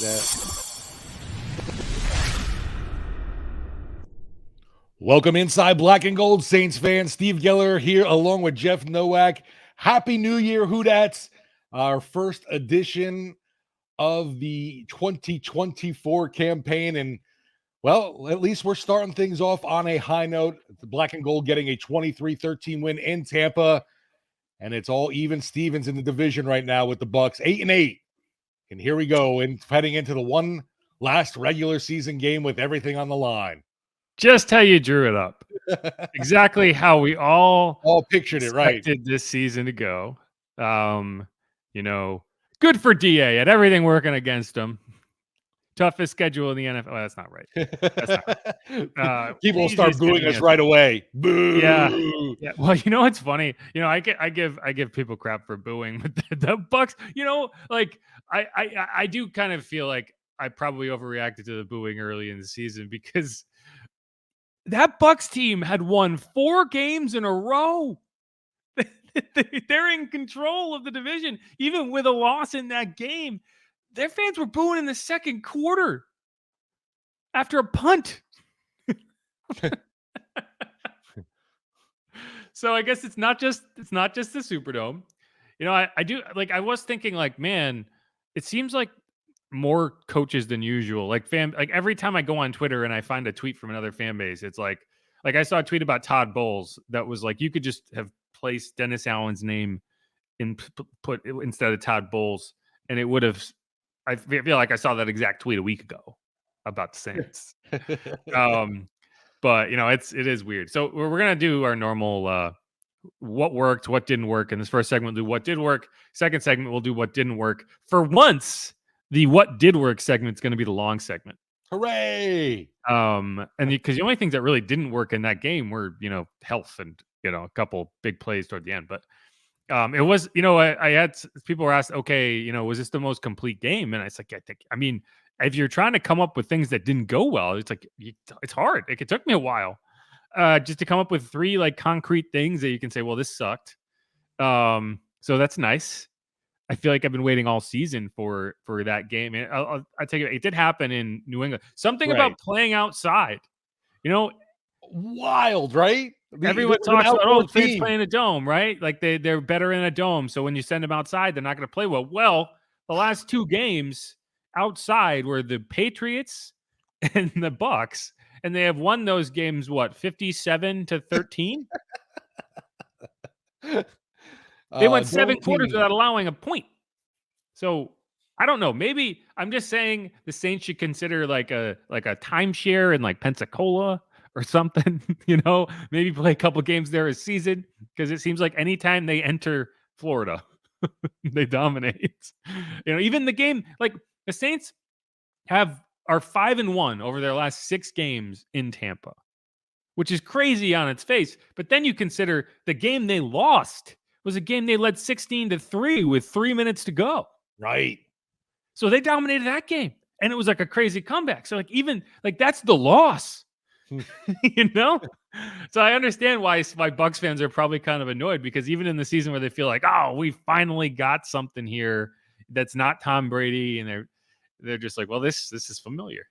that. Welcome inside Black and Gold, Saints fans. Steve Geller here along with Jeff Nowak. Happy New Year, Hoodats. Our first edition of the 2024 campaign. And, well, at least we're starting things off on a high note. The Black and Gold getting a 23-13 win in Tampa. And it's all even Stevens in the division right now with the Bucs, 8-8. And here we go, and heading into the one last regular season game with everything on the line. Just how you drew it up. Exactly how we all pictured it, right? This season to go. Good for DA at everything working against him. Toughest schedule in the NFL. Oh, that's not right. That's not right. People will start booing us right away. Boo. Yeah. Well, it's funny. I give people crap for booing, but the Bucs. I do kind of feel like I probably overreacted to the booing early in the season because that Bucs team had won 4 games in a row. They're in control of the division, even with a loss in that game. Their fans were booing in the second quarter after a punt. So I guess it's not just the Superdome. I was thinking man, it seems like more coaches than usual. Like every time I go on Twitter and I find a tweet from another fan base, it's like I saw a tweet about Todd Bowles that was like, you could just have placed Dennis Allen's name put instead of Todd Bowles, and it would have. I feel like I saw that exact tweet a week ago about the Saints. But it is weird. So we're gonna do our normal what worked, what didn't work. In this first segment, we'll do what did work. Second segment, we'll do what didn't work. For once, the what did work segment is going to be the long segment. Hooray! And because the only things that really didn't work in that game were health and a couple big plays toward the end, but. It was, I had people were asked, okay, was this the most complete game? And it's like, if you're trying to come up with things that didn't go well, it's like, it's hard. It took me a while just to come up with 3 concrete things that you can say, well, this sucked. So that's nice. I feel like I've been waiting all season for that game. And I take it did happen in New England. Something about playing outside, wild, right? Everyone talks about kids playing a dome, right? Like they're better in a dome. So when you send them outside, they're not going to play well. Well, the last 2 games outside were the Patriots and the Bucs, and they have won those games 57-13. They went 7 quarters without allowing a point. So I don't know. Maybe I'm just saying the Saints should consider like a timeshare in Pensacola or something, maybe play a couple games there a season, because it seems like anytime they enter Florida, they dominate. Even the game, the Saints are 5-1 over their last 6 games in Tampa, which is crazy on its face. But then you consider the game they lost was a game they led 16-3 with 3 minutes to go. Right. So they dominated that game, and it was like a crazy comeback. So that's the loss. So I understand why Bucs fans are probably kind of annoyed, because even in the season where they feel like, oh, we finally got something here that's not Tom Brady, and they're just like, well, this is familiar.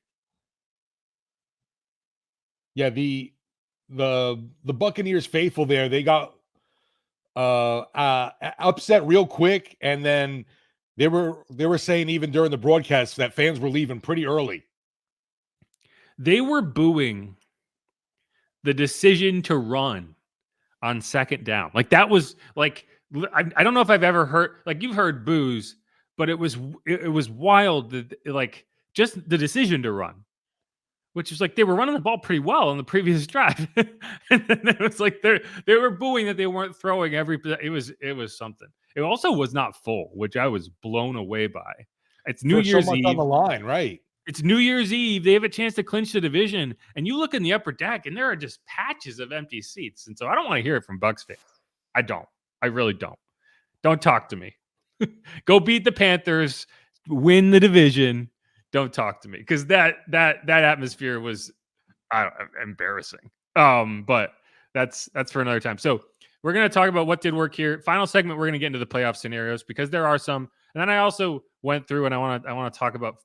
Yeah, the Buccaneers faithful there, they got upset real quick, and then they were saying even during the broadcast that fans were leaving pretty early. They were booing the decision to run on second down. That was I don't know if I've ever heard, you've heard boos, but it was wild. Just the decision to run, which was they were running the ball pretty well on the previous drive. And then it was they were booing that they weren't throwing it was something. It also was not full, which I was blown away by. It's New Year's Eve on the line, right? It's New Year's Eve. They have a chance to clinch the division, and you look in the upper deck, and there are just patches of empty seats. And so I don't want to hear it from Bucs fans. I don't. I really don't. Don't talk to me. Go beat the Panthers, win the division. Don't talk to me, because that atmosphere was embarrassing. But that's for another time. So we're going to talk about what did work here. Final segment, we're going to get into the playoff scenarios, because there are some. And then I also went through, and I want to talk about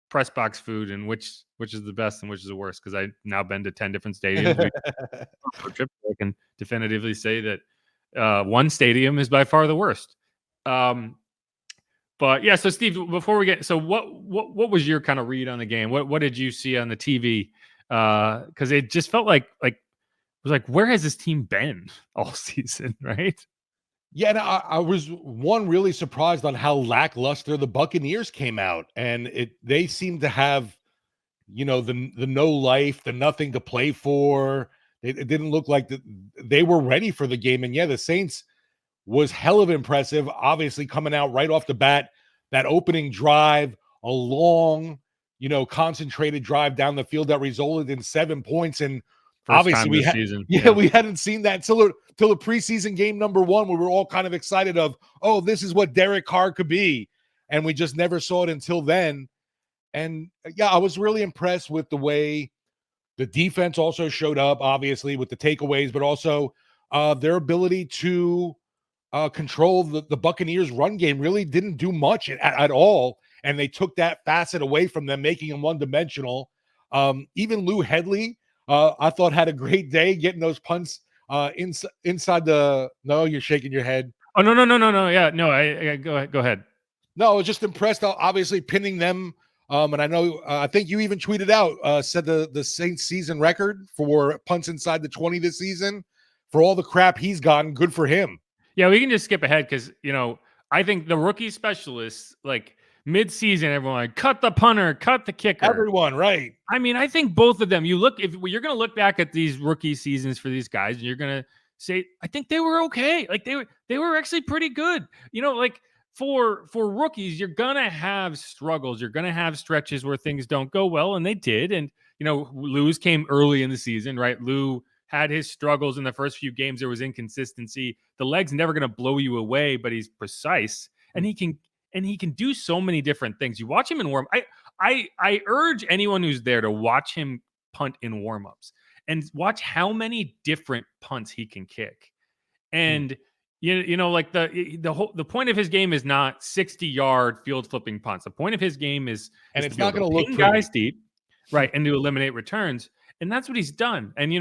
press box food and which is the best and which is the worst, because I've now been to 10 different stadiums. Trip, I can definitively say that one stadium is by far the worst. But yeah, so Steve, before we get, so what was your kind of read on the game? What did you see on the TV? Because it just felt like it was like, where has this team been all season, right? Yeah, and I was really surprised on how lackluster the Buccaneers came out, and they seemed to have, the no life, the nothing to play for. It didn't look like they were ready for the game, and yeah, the Saints was hell of impressive. Obviously, coming out right off the bat, that opening drive, a long, concentrated drive down the field that resulted in 7 points, and First obviously season. We hadn't seen that till the preseason game number 1. We were all kind of excited of, oh, this is what Derek Carr could be, and we just never saw it until then. And yeah, I was really impressed with the way the defense also showed up, obviously with the takeaways, but also their ability to control the Buccaneers' run game. Really didn't do much at all, and they took that facet away from them, making them one-dimensional. Even Lou Hedley, I thought, had a great day getting those punts inside the. No, you're shaking your head. Oh, no. Yeah, no, I go ahead. No, I was just impressed, obviously pinning them. And I know, I think you even tweeted out, said the Saints season record for punts inside the 20 this season. For all the crap he's gotten, good for him. Yeah, we can just skip ahead because, I think the rookie specialists, like mid-season, everyone like, cut the punter, cut the kicker. Everyone, right. I mean, I think both of them, if you're going to look back at these rookie seasons for these guys, and you're going to say, I think they were okay. Like they were actually pretty good. Like for rookies, you're going to have struggles. You're going to have stretches where things don't go well, and they did. And, Lou's came early in the season, right? Lou had his struggles in the first few games. There was inconsistency. The leg's never going to blow you away, but he's precise, and he can do so many different things. You watch him in warm. I urge anyone who's there to watch him punt in warmups and watch how many different punts he can kick. And like the point of his game is not 60-yard field flipping punts. The point of his game is it's not going to look guys deep, right, and to eliminate returns. And that's what he's done. And,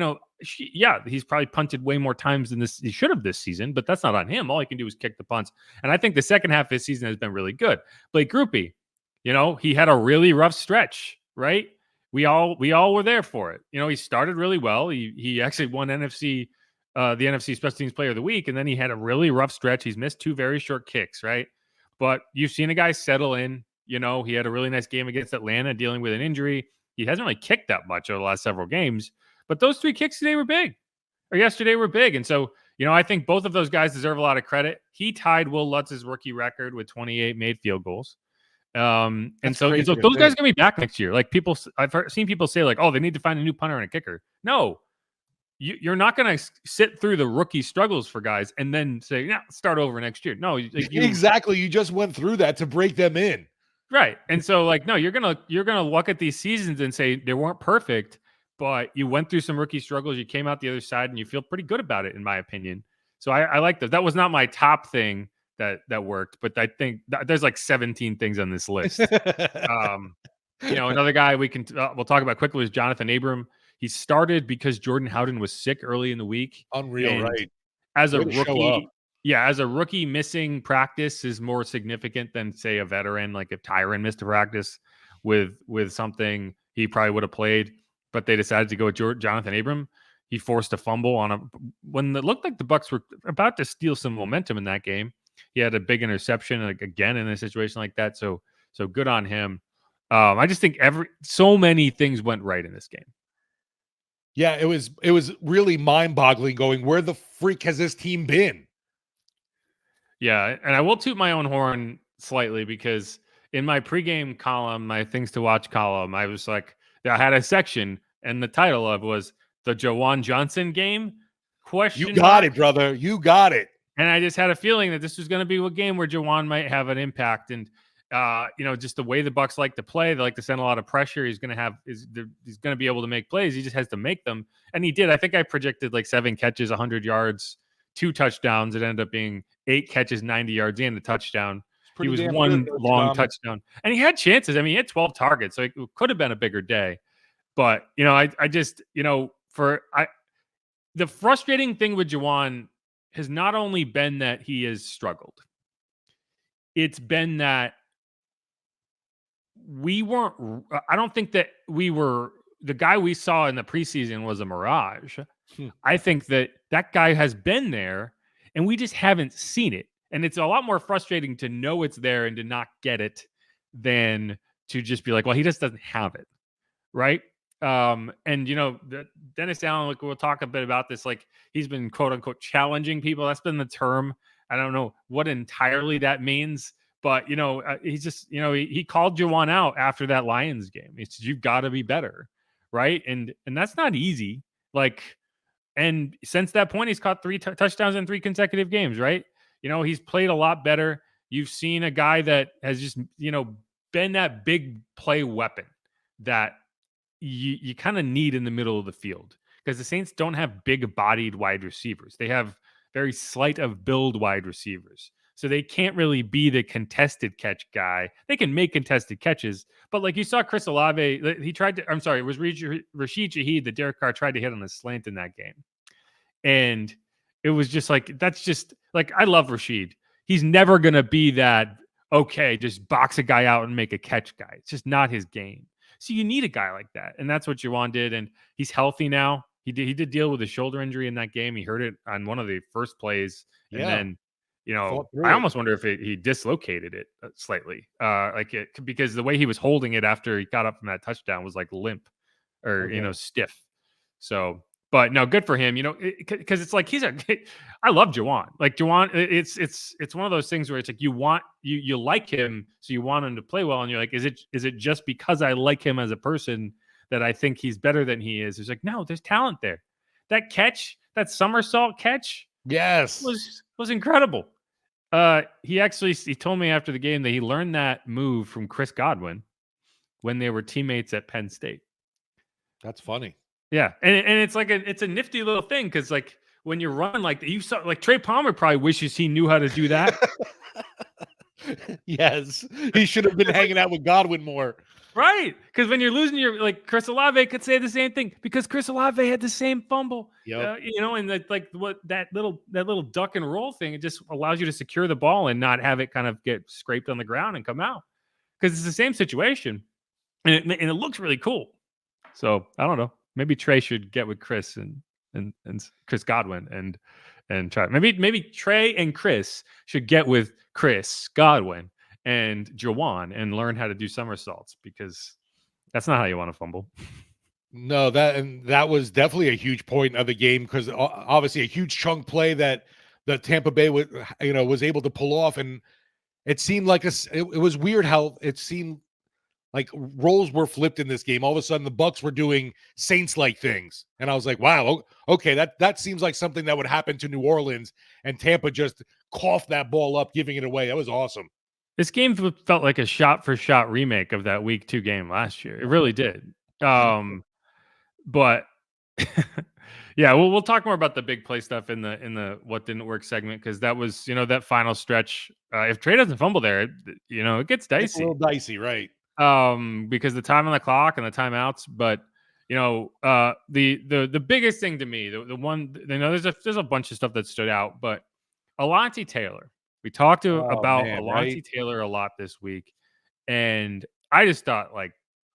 he's probably punted way more times than he should have this season, but that's not on him. All he can do is kick the punts. And I think the second half of his season has been really good. Blake Grupe, he had a really rough stretch, right? We all were there for it. He started really well. He actually won the NFC Special Teams Player of the Week, and then he had a really rough stretch. He's missed 2 very short kicks, right? But you've seen a guy settle in. He had a really nice game against Atlanta dealing with an injury. He hasn't really kicked that much over the last several games, but those 3 kicks yesterday were big. And so, I think both of those guys deserve a lot of credit. He tied Will Lutz's rookie record with 28 made field goals. And so those guys are going to be back next year. Like I've seen people say like, oh, they need to find a new punter and a kicker. No, you're not going to sit through the rookie struggles for guys and then say, yeah, start over next year. No, exactly. You just went through that to break them in. Right. And so no, you're going to look at these seasons and say they weren't perfect, but you went through some rookie struggles. You came out the other side and you feel pretty good about it, in my opinion. So I like that. That was not my top thing that worked, but I think there's like 17 things on this list. Another guy we'll talk about quickly was Jonathan Abram. He started because Jordan Howden was sick early in the week. Unreal, right? As a rookie, as a rookie, missing practice is more significant than, say, a veteran. Like if Tyron missed a practice with something, he probably would have played. But they decided to go with Jonathan Abram. He forced a fumble when it looked like the Bucs were about to steal some momentum in that game. He had a big interception again in a situation like that. So good on him. I just think so many things went right in this game. Yeah, it was really mind-boggling going, where the freak has this team been? Yeah, and I will toot my own horn slightly because in my pregame column, my things to watch column, I was like, I had a section and the title of was the Juwan Johnson game? You got it, brother. You got it. And I just had a feeling that this was going to be a game where Juwan might have an impact. And, just the way the Bucs like to play, they like to send a lot of pressure. He's going to be able to make plays. He just has to make them. And he did. I think I projected like 7 catches, 100 yards, 2 touchdowns. It ended up being 8 catches, 90 yards and a touchdown. He was one long touchdown. And he had chances. I mean, he had 12 targets, so it could have been a bigger day. But, I just, the frustrating thing with Juwan has not only been that he has struggled. It's been that I don't think that the guy we saw in the preseason was a mirage. I think that guy has been there and we just haven't seen it. And it's a lot more frustrating to know it's there and to not get it than to just be like, well, he just doesn't have it. Right. And Dennis Allen, like, we'll talk a bit about this. Like, he's been quote unquote challenging people. That's been the term. I don't know what entirely that means, but he's just, he called Juwan out after that Lions game. He said, you've got to be better. Right. And that's not easy. Like, and since that point, he's caught 3 touchdowns in 3 consecutive games. Right. He's played a lot better. You've seen a guy that has just, been that big play weapon that you kind of need in the middle of the field, because the Saints don't have big bodied wide receivers. They have very slight of build wide receivers. So they can't really be the contested catch guy. They can make contested catches, but like you saw Chris Olave, he tried to, it was Rashid Shaheed that Derek Carr tried to hit on the slant in that game. And it was just like, that's just like, I love Rashid. He's never going to be that, okay, just box a guy out and make a catch guy. It's just not his game. So you need a guy like that. And that's what Juwan did. And he's healthy now. He did deal with a shoulder injury in that game. He hurt it on one of the first plays. And then, I almost wonder if he dislocated it slightly. Because the way he was holding it after he got up from that touchdown was like limp or, stiff. So, but no, good for him, because it's like I love Juwan. Like Juwan, it's one of those things where it's like you like him, so you want him to play well, and you're like, is it just because I like him as a person that I think he's better than he is? It's like, no, there's talent there. That catch, that somersault catch, yes, was incredible. He told me after the game that he learned that move from Chris Godwin when they were teammates at Penn State. That's funny. Yeah, and it's like it's a nifty little thing, because like when you're running like you saw, like Trey Palmer probably wishes he knew how to do that. Yes, he should have been hanging out with Godwin more. Right, because when you're losing your, like Chris Olave could say the same thing, because Chris Olave had the same fumble. Yep. And that little duck and roll thing, it just allows you to secure the ball and not have it kind of get scraped on the ground and come out, because it's the same situation, and it looks really cool. So I don't know. Maybe Trey should get with Chris and Chris Godwin and try. Maybe Trey and Chris should get with Chris Godwin and Juwan and learn how to do somersaults, because that's not how you want to fumble. No, that was definitely a huge point of the game, because obviously a huge chunk play that the Tampa Bay was able to pull off, and it seemed like it was weird how it seemed like roles were flipped in this game. All of a sudden, the Bucs were doing Saints-like things, and I was like, "Wow, okay, that seems like something that would happen to New Orleans." And Tampa just coughed that ball up, giving it away. That was awesome. This game felt like a shot-for-shot remake of that Week 2 game last year. It really did. But yeah, we'll talk more about the big play stuff in the what didn't work segment, because that was that final stretch. If Trey doesn't fumble there, it gets dicey. It's a little dicey, right? Because the time on the clock and the timeouts, but the biggest thing to me, the one, there's a bunch of stuff that stood out, but Alontae Taylor, we talked about Alontae Taylor a lot this week, and I just thought, like,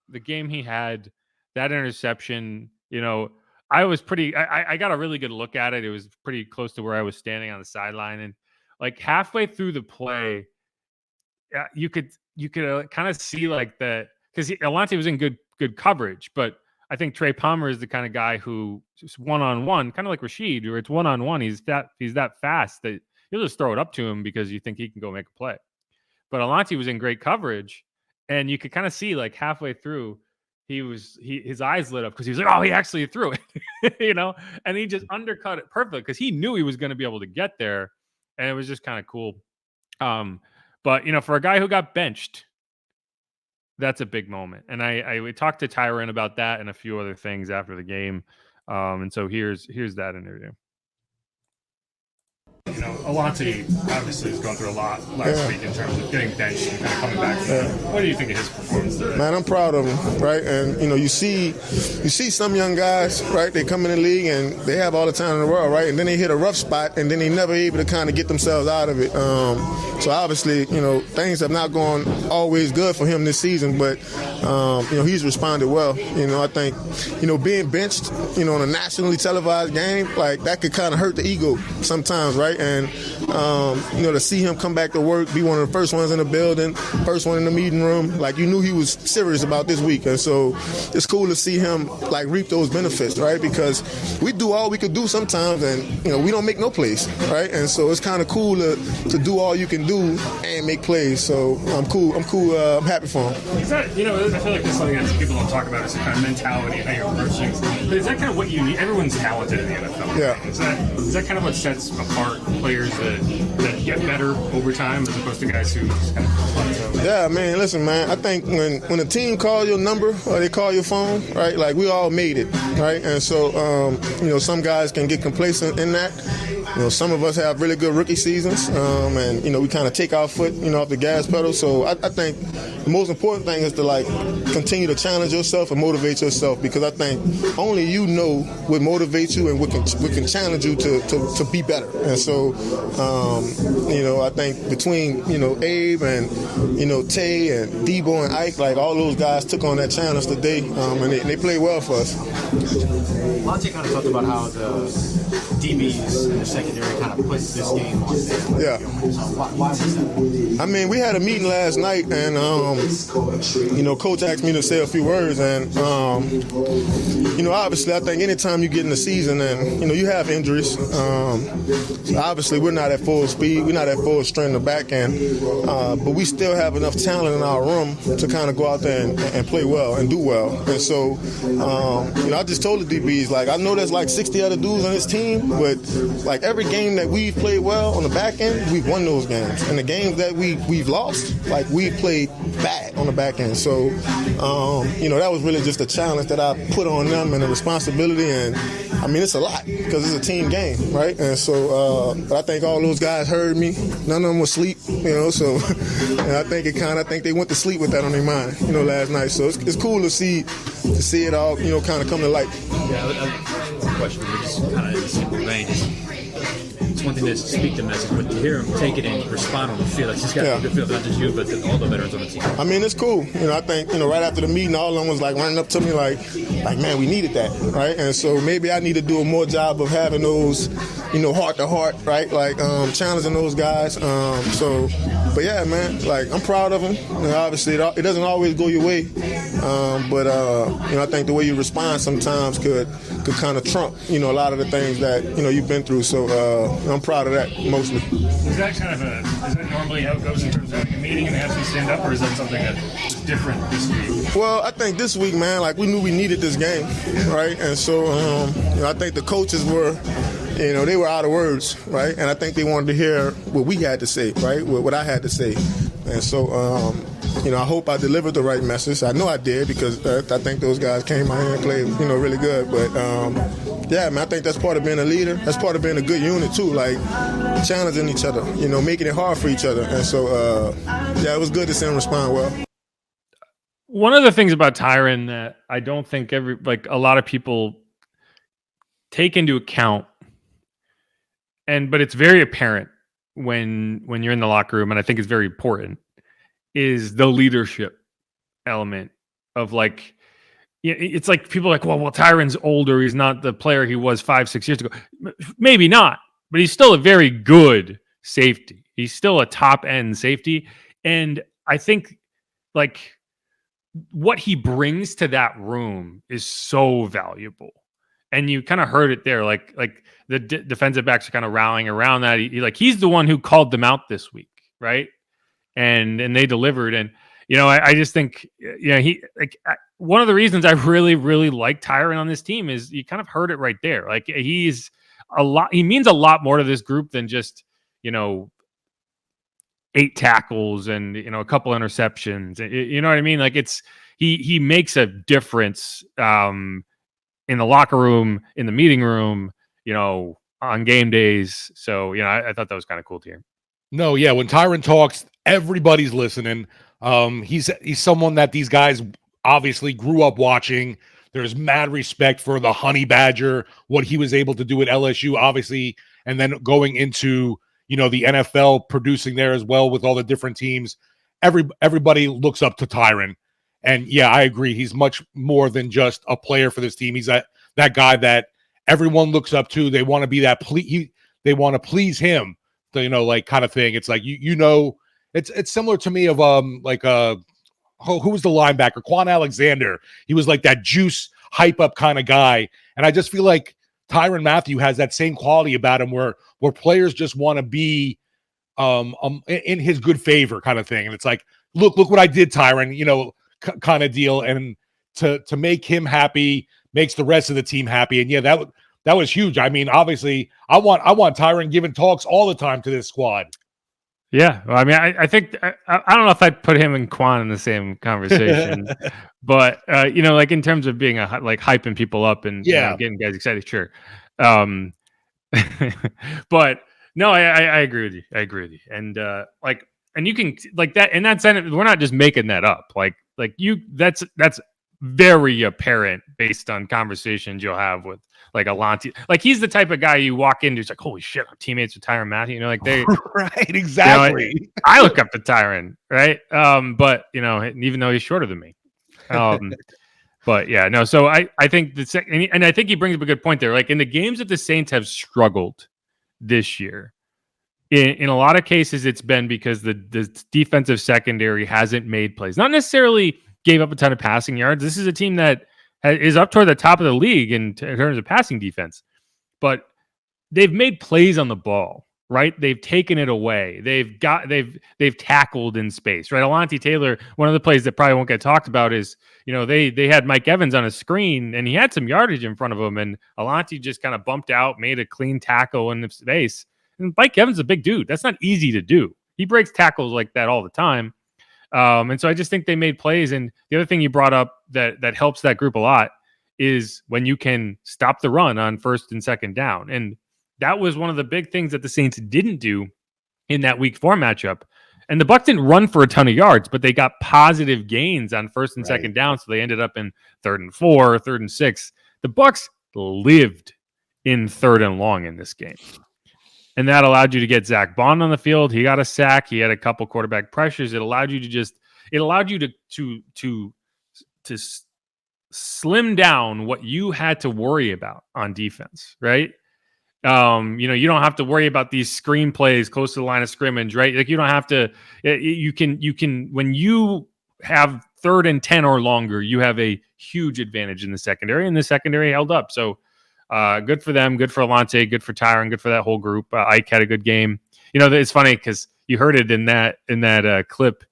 the game he had, that interception, I got a really good look at it. It was pretty close to where I was standing on the sideline, and like halfway through the play, you could kind of see like because Alontae was in good coverage, but I think Trey Palmer is the kind of guy who just one-on-one, kind of like Rashid, where it's one-on-one. He's that fast that you'll just throw it up to him because you think he can go make a play. But Alontae was in great coverage, and you could kind of see like halfway through, his eyes lit up, because he was like, oh, he actually threw it, and he just undercut it perfectly, because he knew he was going to be able to get there, and it was just kind of cool. But, for a guy who got benched, that's a big moment. And we talked to Tyron about that and a few other things after the game. And so here's that interview. Audacy obviously has gone through a lot last week in terms of getting benched and kind of coming back. What do you think of his performance today? Man, I'm proud of him, right? And you see some young guys, right? They come in the league and they have all the time in the world, right? And then they hit a rough spot, and then they never able to kind of get themselves out of it. So obviously, things have not gone always good for him this season, but he's responded well. I think being benched, on a nationally televised game, like that could kind of hurt the ego sometimes, right? And to see him come back to work, be one of the first ones in the building, first one in the meeting room, like you knew he was serious about this week. And so it's cool to see him like reap those benefits, right? Because we do all we could do sometimes, and we don't make no plays, right? And so it's kind of cool to do all you can do and make plays. So I'm cool. I'm happy for him. Is that, I feel like this is something that people don't talk about, is the kind of mentality and how you approach things. But is that kind of what you need? Everyone's talented in the NFL. Yeah. Is that kind of what sets apart players that get better over time as opposed to guys who just kind of plateau? Yeah, man. Listen, man. I think when a team calls your number or they call your phone, right? Like we all made it, right? And so some guys can get complacent in that. Some of us have really good rookie seasons, and we kind of take our foot, off the gas pedal. So I think the most important thing is to continue to challenge yourself and motivate yourself, because I think only you know what motivates you and what can challenge you to be better. And so I think between Abe and Tay and Debo and Ike, like all those guys took on that challenge today, and they played well for us. Monte kind of talked about how the DBs in the secondary kind of put this game on them. Yeah. Why was that? I mean, we had a meeting last night, and Coach asked me to say a few words, and obviously, I think anytime you get in the season and you have injuries, so obviously we're not at full speed, we're not at full strength in the back end, but we still have enough talent in our room to kind of go out there and play well and do well. And so, I just told the DBs, I know there's 60 other dudes on this team, but every game that we've played well on the back end, we've won those games. And the games that we've lost, we've played bad on the back end. So, that was really just a challenge that I put on them and a responsibility. And I mean, it's a lot because it's a team game, right? And so, I think all those guys heard me. None of them were asleep, So, and I think they went to sleep with that on their mind, last night. So it's cool to see it all, kind of come to light. Yeah, question, just kind of in a simple vein. It's one thing to speak the message, but to hear him take it and respond on the field, it's just got a good feel, not just you, but all the veterans on the team. I mean, it's cool. I think, right after the meeting, all of them was running up to me like, man, we needed that, right? And so maybe I need to do a more job of having those, heart to heart, right? Challenging those guys. But yeah, man, I'm proud of them. Obviously, it doesn't always go your way, but I think the way you respond sometimes could kind of trump, a lot of the things that you've been through. So I'm proud of that mostly. Is that is that normally how it goes in terms of having a meeting and they have to stand up, or is that something that's different this week? Well, I think this week, man, we knew we needed this game, right? And so I think the coaches were. They were out of words, right? And I think they wanted to hear what we had to say, right? What I had to say. And so, I hope I delivered the right message. I know I did, because I think those guys came out here and played, really good. But, yeah, man, I think that's part of being a leader. That's part of being a good unit, too, challenging each other, making it hard for each other. And so, yeah, it was good to see them respond well. One of the things about Tyron that I don't think a lot of people take into account, but it's very apparent when you're in the locker room, and I think it's very important, is the leadership element of it's like people are like, well, Tyron's older. He's not the player he was 5-6 years ago. Maybe not, but he's still a very good safety. He's still a top end safety. And I think what he brings to that room is so valuable. And you kind of heard it there, the defensive backs are kind of rallying around that. He's the one who called them out this week, right? And they delivered. And I just think he one of the reasons I really, really like Tyron on this team is you kind of heard it right there. He's a lot. He means a lot more to this group than just 8 tackles and a couple interceptions. You know what I mean? He makes a difference in the locker room, in the meeting room, on game days. So, I thought that was kind of cool to hear. No, yeah. When Tyron talks, everybody's listening. He's someone that these guys obviously grew up watching. There's mad respect for the Honey Badger, what he was able to do at LSU, obviously, and then going into, the NFL, producing there as well with all the different teams. Everybody looks up to Tyron. And yeah, I agree. He's much more than just a player for this team. He's that guy that everyone looks up to. They want to be they want to please him, like kind of thing. It's like, it's similar to me of who was the linebacker? Quan Alexander. He was like that juice hype up kind of guy. And I just feel like Tyrann Mathieu has that same quality about him where players just want to be in his good favor kind of thing. And it's like, look what I did, Tyrann, kind of deal. And to make him happy makes the rest of the team happy. And yeah, that was huge. I mean, obviously I want Tyrann giving talks all the time to this squad. Yeah, well, I mean, I think I don't know if I'd put him and Quan in the same conversation, but like in terms of being hyping people up and getting guys excited, sure. But no, I agree with you. And and you can like that in that sentence. We're not just making that up. That's very apparent based on conversations you'll have with Alontae. He's the type of guy you walk into, it's like, holy shit, I'm teammates with Tyrann Mathieu. They right, exactly. I look up to Tyrann, right? But even though he's shorter than me. But yeah, no. So I think and I think he brings up a good point there. In the games that the Saints have struggled this year, in a lot of cases, it's been because the defensive secondary hasn't made plays. Not necessarily gave up a ton of passing yards. This is a team that is up toward the top of the league in terms of passing defense, but they've made plays on the ball, right? They've taken it away. They've tackled in space, right? Alontae Taylor, one of the plays that probably won't get talked about is, they had Mike Evans on a screen and he had some yardage in front of him, and Alontae just kind of bumped out, made a clean tackle in the space. And Mike Evans is a big dude. That's not easy to do. He breaks tackles like that all the time. And so I just think they made plays. And the other thing you brought up that helps that group a lot is when you can stop the run on first and second down. And that was one of the big things that the Saints didn't do in that week 4 matchup. And the Bucs didn't run for a ton of yards, but they got positive gains on first and second down. So they ended up in 3rd and 4, 3rd and 6. The Bucs lived in 3rd and long in this game. And that allowed you to get Zach Bond on the field. He got a sack. He had a couple quarterback pressures. It allowed you to slim down what you had to worry about on defense, right? You don't have to worry about these screen plays close to the line of scrimmage, right? You don't have to. You can when you have 3rd and 10 or longer, you have a huge advantage in the secondary, and the secondary held up. So. Good for them. Good for Alontae. Good for Tyrann. Good for that whole group. Ike had a good game. It's funny because you heard it in that clip.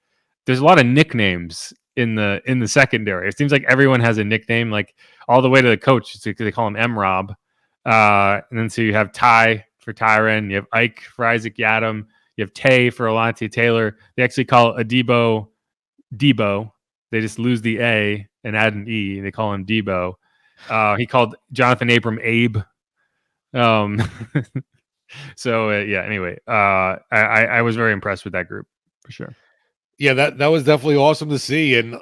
There's a lot of nicknames in the secondary. It seems like everyone has a nickname, like all the way to the coach. They call him M-Rob. And then so you have Ty for Tyrann. You have Ike for Isaac Yadam. You have Tay for Alontae Taylor. They actually call Adebo Debo. They just lose the A and add an E. And they call him Debo. He called Jonathan Abram Abe. So anyway, I was very impressed with that group for sure. Yeah, that was definitely awesome to see. And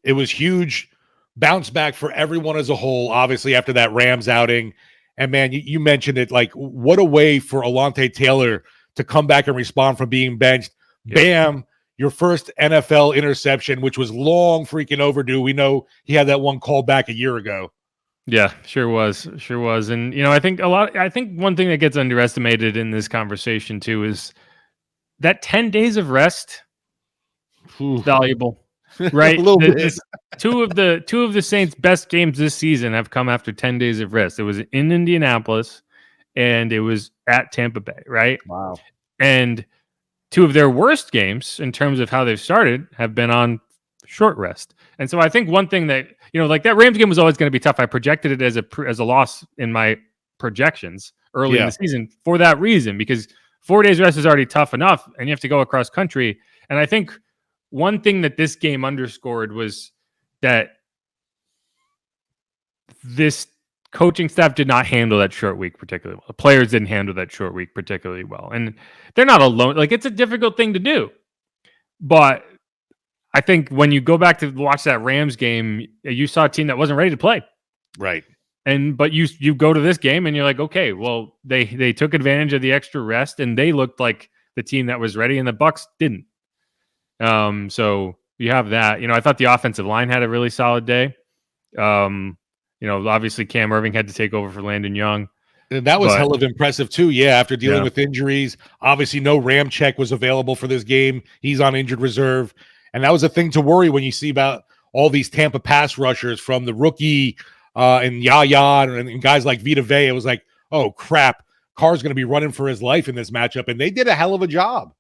it was huge bounce back for everyone as a whole, obviously, after that Rams outing. And man, you mentioned it, what a way for Alontae Taylor to come back and respond from being benched. Yeah. Bam. Your first NFL interception, which was long freaking overdue. We know he had that one called back a year ago. Yeah, sure was. And, I think one thing that gets underestimated in this conversation too is that 10 days of rest. Valuable, right? A little bit. Two of the Saints' best games this season have come after 10 days of rest. It was in Indianapolis and it was at Tampa Bay, right? Wow. And 2 of their worst games in terms of how they've started have been on short rest. And so I think one thing that, that Rams game was always going to be tough. I projected it as a loss in my projections early in the season for that reason, because 4 days rest is already tough enough and you have to go across country. And I think one thing that this game underscored was that this coaching staff did not handle that short week particularly well. The players didn't handle that short week particularly well. And they're not alone. Like, it's a difficult thing to do. But I think when you go back to watch that Rams game, you saw a team that wasn't ready to play. Right. But you go to this game and you're like, okay, well, they took advantage of the extra rest and they looked like the team that was ready, and the Bucs didn't. So you have that. I thought the offensive line had a really solid day. Obviously Cam Irving had to take over for Landon Young. And that was hell of impressive too. Yeah, after dealing with injuries, obviously no Ramczyk was available for this game. He's on injured reserve. And that was a thing to worry when you see about all these Tampa pass rushers from the rookie and Yaya and guys like Vita Vea. It was like, oh, crap. Carr's going to be running for his life in this matchup. And they did a hell of a job.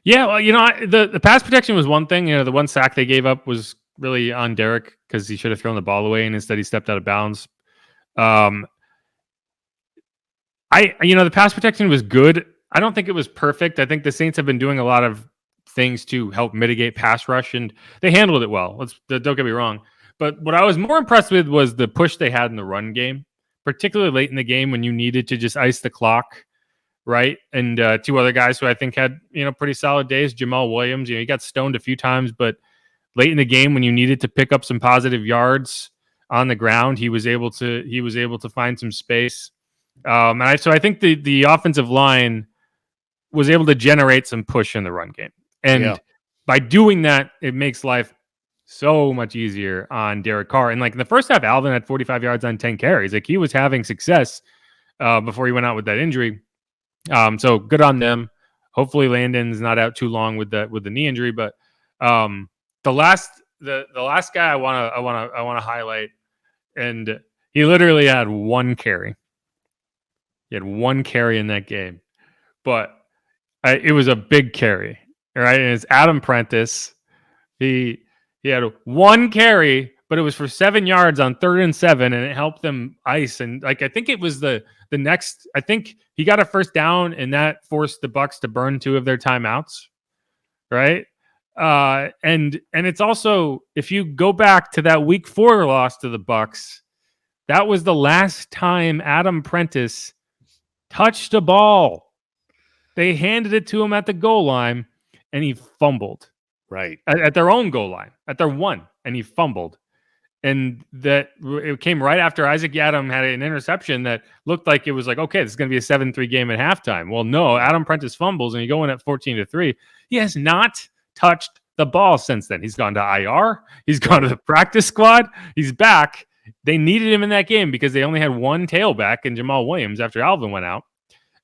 Yeah, well, the pass protection was one thing. The one sack they gave up was really on Derek because he should have thrown the ball away, and instead he stepped out of bounds. The pass protection was good. I don't think it was perfect. I think the Saints have been doing a lot of things to help mitigate pass rush, and they handled it well. Don't get me wrong. But what I was more impressed with was the push they had in the run game, particularly late in the game when you needed to just ice the clock, right? And two other guys who I think had, pretty solid days. Jamal Williams, he got stoned a few times, but late in the game when you needed to pick up some positive yards on the ground, he was able to find some space. So I think the offensive line was able to generate some push in the run game. And by doing that, it makes life so much easier on Derek Carr. And like in the first half, Alvin had 45 yards on 10 carries. Like he was having success before he went out with that injury. So good on them. Hopefully Landon's not out too long with the knee injury. But the last guy I want to highlight, and he literally had one carry. He had one carry in that game, but it was a big carry, right? And it's Adam Prentice. He had one carry, but it was for 7 yards on 3rd and 7, and it helped them ice. And I think it was the next. I think he got a first down, and that forced the Bucs to burn 2 of their timeouts, right? And it's also, if you go back to that Week 4 loss to the Bucs, that was the last time Adam Prentice touched a ball. They handed it to him at the goal line, and he fumbled. Right. At their own goal line, at their one, and he fumbled. And that it came right after Isaac Yiadom had an interception that looked like it was like, okay, this is going to be a 7-3 game at halftime. Well, no, Adam Prentice fumbles, and you go in at 14-3. He has not touched the ball since then. He's gone to IR. He's gone to the practice squad. He's back. They needed him in that game because they only had one tailback in Jamal Williams after Alvin went out.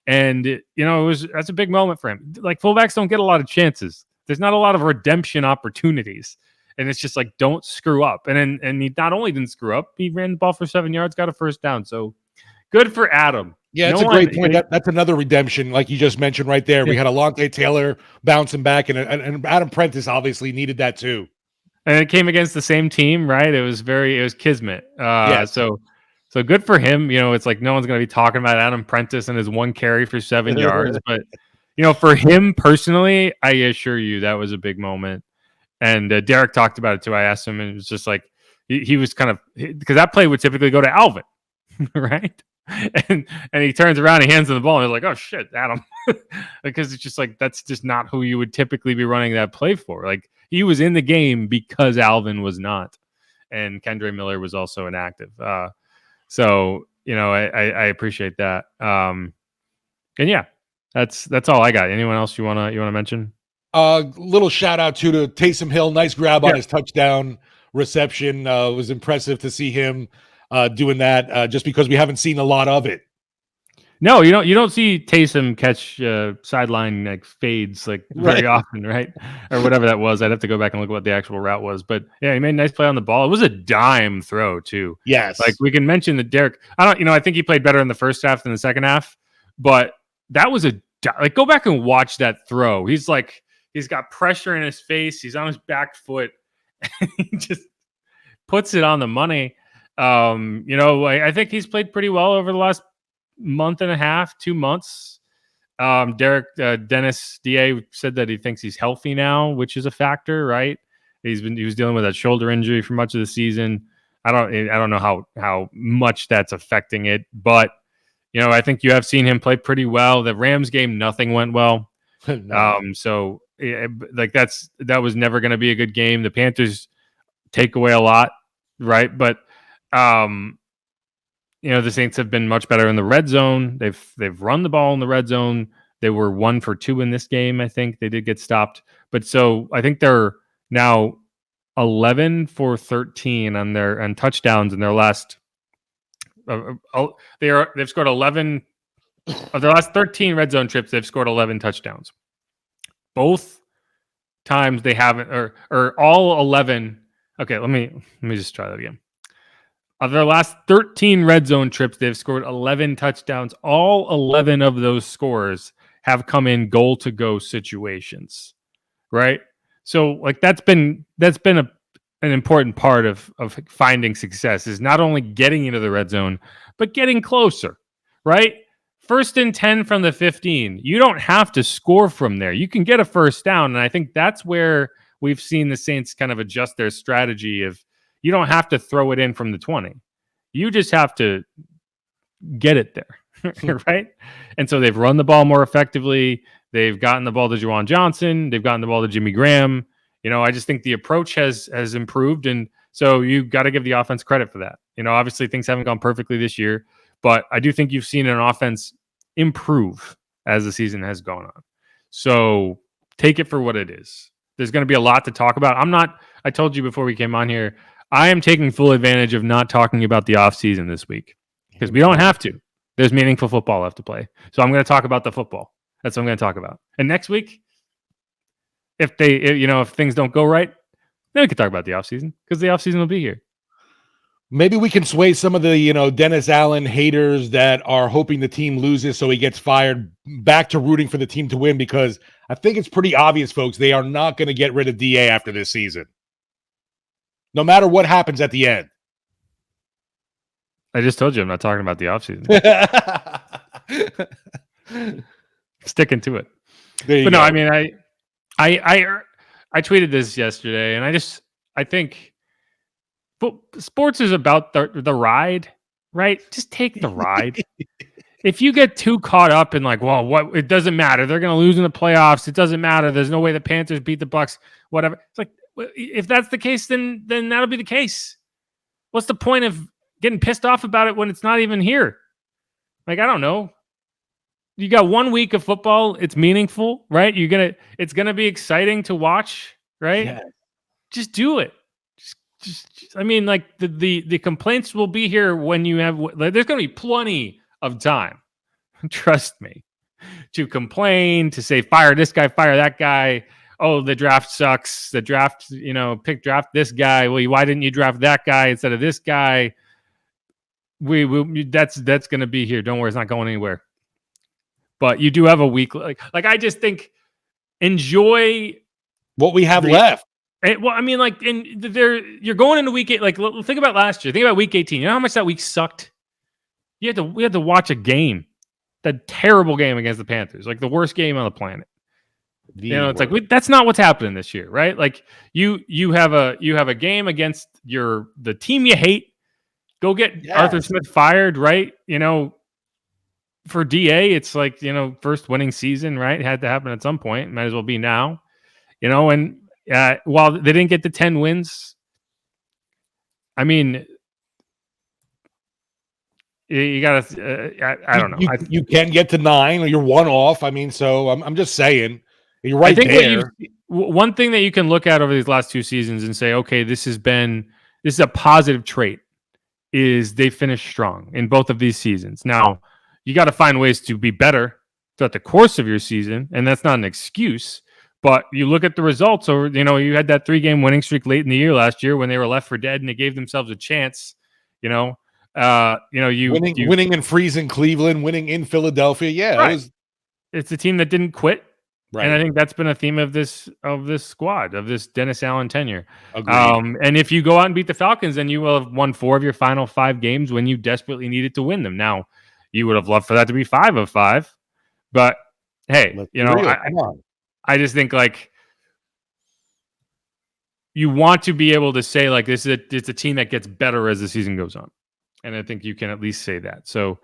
And, that's a big moment for him. Like, fullbacks don't get a lot of chances. There's not a lot of redemption opportunities. And it's just like, don't screw up. And he not only didn't screw up, he ran the ball for 7 yards, got a first down. So good for Adam. Yeah, it's a great point. That's another redemption, like you just mentioned right there. We had Alontae Taylor bouncing back, and Adam Prentice obviously needed that too. And it came against the same team, right? It was kismet. So good for him. It's like no one's going to be talking about Adam Prentice and his one carry for 7 yards. But, for him personally, I assure you that was a big moment. And Derek talked about it too. I asked him, and it was just like he was kind of, because that play would typically go to Alvin, right? And he turns around, he hands him the ball, and he's like, "Oh shit, Adam," because it's just like that's just not who you would typically be running that play for. Like he was in the game because Alvin was not, and Kendre Miller was also inactive. So I appreciate that. And yeah, that's all I got. Anyone else you wanna mention? Little shout out to Taysom Hill. Nice grab on his touchdown reception. It was impressive to see him doing that just because we haven't seen a lot of it. No, you don't see Taysom catch sideline like fades like very often, right? Or whatever that was. I'd have to go back and look at what the actual route was. But yeah, he made a nice play on the ball. It was a dime throw too. Yes. Like we can mention that Derek, I think he played better in the first half than the second half, but that was go back and watch that throw. He's got pressure in his face. He's on his back foot. And he just puts it on the money. I think he's played pretty well over the last month and a half, 2 months. Dennis DA said that he thinks he's healthy now, which is a factor, right? He was dealing with that shoulder injury for much of the season. I don't know how much that's affecting it, but I think you have seen him play pretty well. The Rams game, nothing went well. No. So that was never going to be a good game. The Panthers take away a lot, right? But the Saints have been much better in the red zone. They've run the ball in the red zone. They were 1 for 2 in this game. I think they did get stopped, but so I think they're now 11 for 13 on touchdowns in their last. They've scored 11 of their last 13 red zone trips. They've scored 11 touchdowns. Both times they haven't, or all 11. Okay, let me just try that again. Of their last 13 red zone trips, they've scored 11 touchdowns. All 11 of those scores have come in goal-to-go situations, right? So, like that's been an important part of finding success is not only getting into the red zone, but getting closer, right? 1st and 10 from the 15. You don't have to score from there. You can get a first down, and I think that's where we've seen the Saints kind of adjust their strategy of you don't have to throw it in from the 20. You just have to get it there, right? And so they've run the ball more effectively. They've gotten the ball to Juwan Johnson. They've gotten the ball to Jimmy Graham. I just think the approach has improved, and so you've got to give the offense credit for that. Obviously things haven't gone perfectly this year, but I do think you've seen an offense improve as the season has gone on. So take it for what it is. There's going to be a lot to talk about. I told you before we came on here, I am taking full advantage of not talking about the offseason this week because we don't have to. There's meaningful football left to play. So I'm going to talk about the football. That's what I'm going to talk about. And next week, if things don't go right, then we can talk about the offseason because the offseason will be here. Maybe we can sway some of the, Dennis Allen haters that are hoping the team loses so he gets fired back to rooting for the team to win, because I think it's pretty obvious, folks, they are not going to get rid of DA after this season. No matter what happens at the end. I just told you I'm not talking about the offseason. Sticking to it. But no, I mean, I tweeted this yesterday, and I think sports is about the ride, right? Just take the ride. If you get too caught up in like, well, what, it doesn't matter. They're going to lose in the playoffs. It doesn't matter. There's no way the Panthers beat the Bucs, whatever. It's like, if that's the case, then that'll be the case. What's the point of getting pissed off about it when it's not even here? Like, I don't know. You got 1 week of football. It's meaningful, right? It's going to be exciting to watch, right? Yeah. Just do it. I mean, like the complaints will be here when you have, there's going to be plenty of time. Trust me, to complain, to say, fire this guy, fire that guy. Oh, the draft sucks. The draft, draft this guy. Well, why didn't you draft that guy instead of this guy? That's going to be here. Don't worry. It's not going anywhere. But you do have a week. Like I just think enjoy what we have left. Well, I mean, like, you're going into week 8. Like, think about last year. Think about week 18. You know how much that week sucked? We had to watch a game, that terrible game against the Panthers, like the worst game on the planet. It's like that's not what's happening this year, right? Like you have a game against the team you hate. Go get Arthur Smith fired, right? For DA, it's like first winning season, right? It had to happen at some point. Might as well be now, and. While they didn't get the 10 wins, I mean, you got to. I don't know. You can get to 9, or you're 1 off. I mean, so I'm just saying, you're right there. One thing that you can look at over these last 2 seasons and say, okay, this is a positive trait, is they finished strong in both of these seasons. Now, you got to find ways to be better throughout the course of your season, and that's not an excuse. But you look at the results over, you had that 3-game winning streak late in the year last year when they were left for dead and they gave themselves a chance, winning in freezing Cleveland, winning in Philadelphia. Yeah. Right. It's a team that didn't quit. Right. And I think that's been a theme of this squad, of this Dennis Allen tenure. Agreed. And if you go out and beat the Falcons, then you will have won 4 of your final 5 games when you desperately needed to win them. Now, you would have loved for that to be 5 of 5, but hey, I just think like you want to be able to say like it's a team that gets better as the season goes on, and I think you can at least say that. So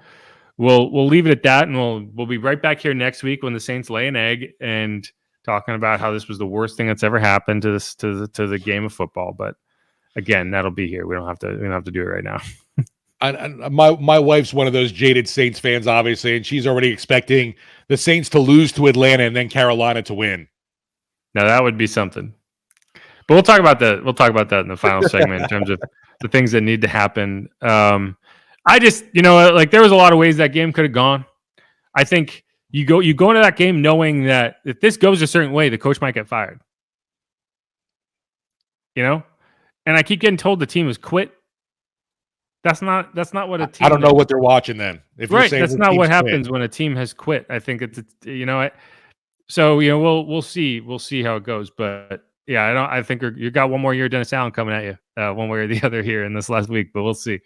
we'll leave it at that, and we'll be right back here next week when the Saints lay an egg and talking about how this was the worst thing that's ever happened to the game of football. But again, that'll be here. We don't have to do it right now. My wife's one of those jaded Saints fans, obviously, and she's already expecting the Saints to lose to Atlanta and then Carolina to win. Now that would be something. But we'll talk about that. We'll talk about that in the final segment in terms of the things that need to happen. I just, like there was a lot of ways that game could have gone. I think you go into that game knowing that if this goes a certain way, the coach might get fired. And I keep getting told the team has quit. That's not what a team. I don't know what they're watching then. If right, that's not what happens when a team has quit. I think it's so we'll see how it goes, but yeah, I think you got one more year of Dennis Allen coming at you, one way or the other here in this last week, but we'll see.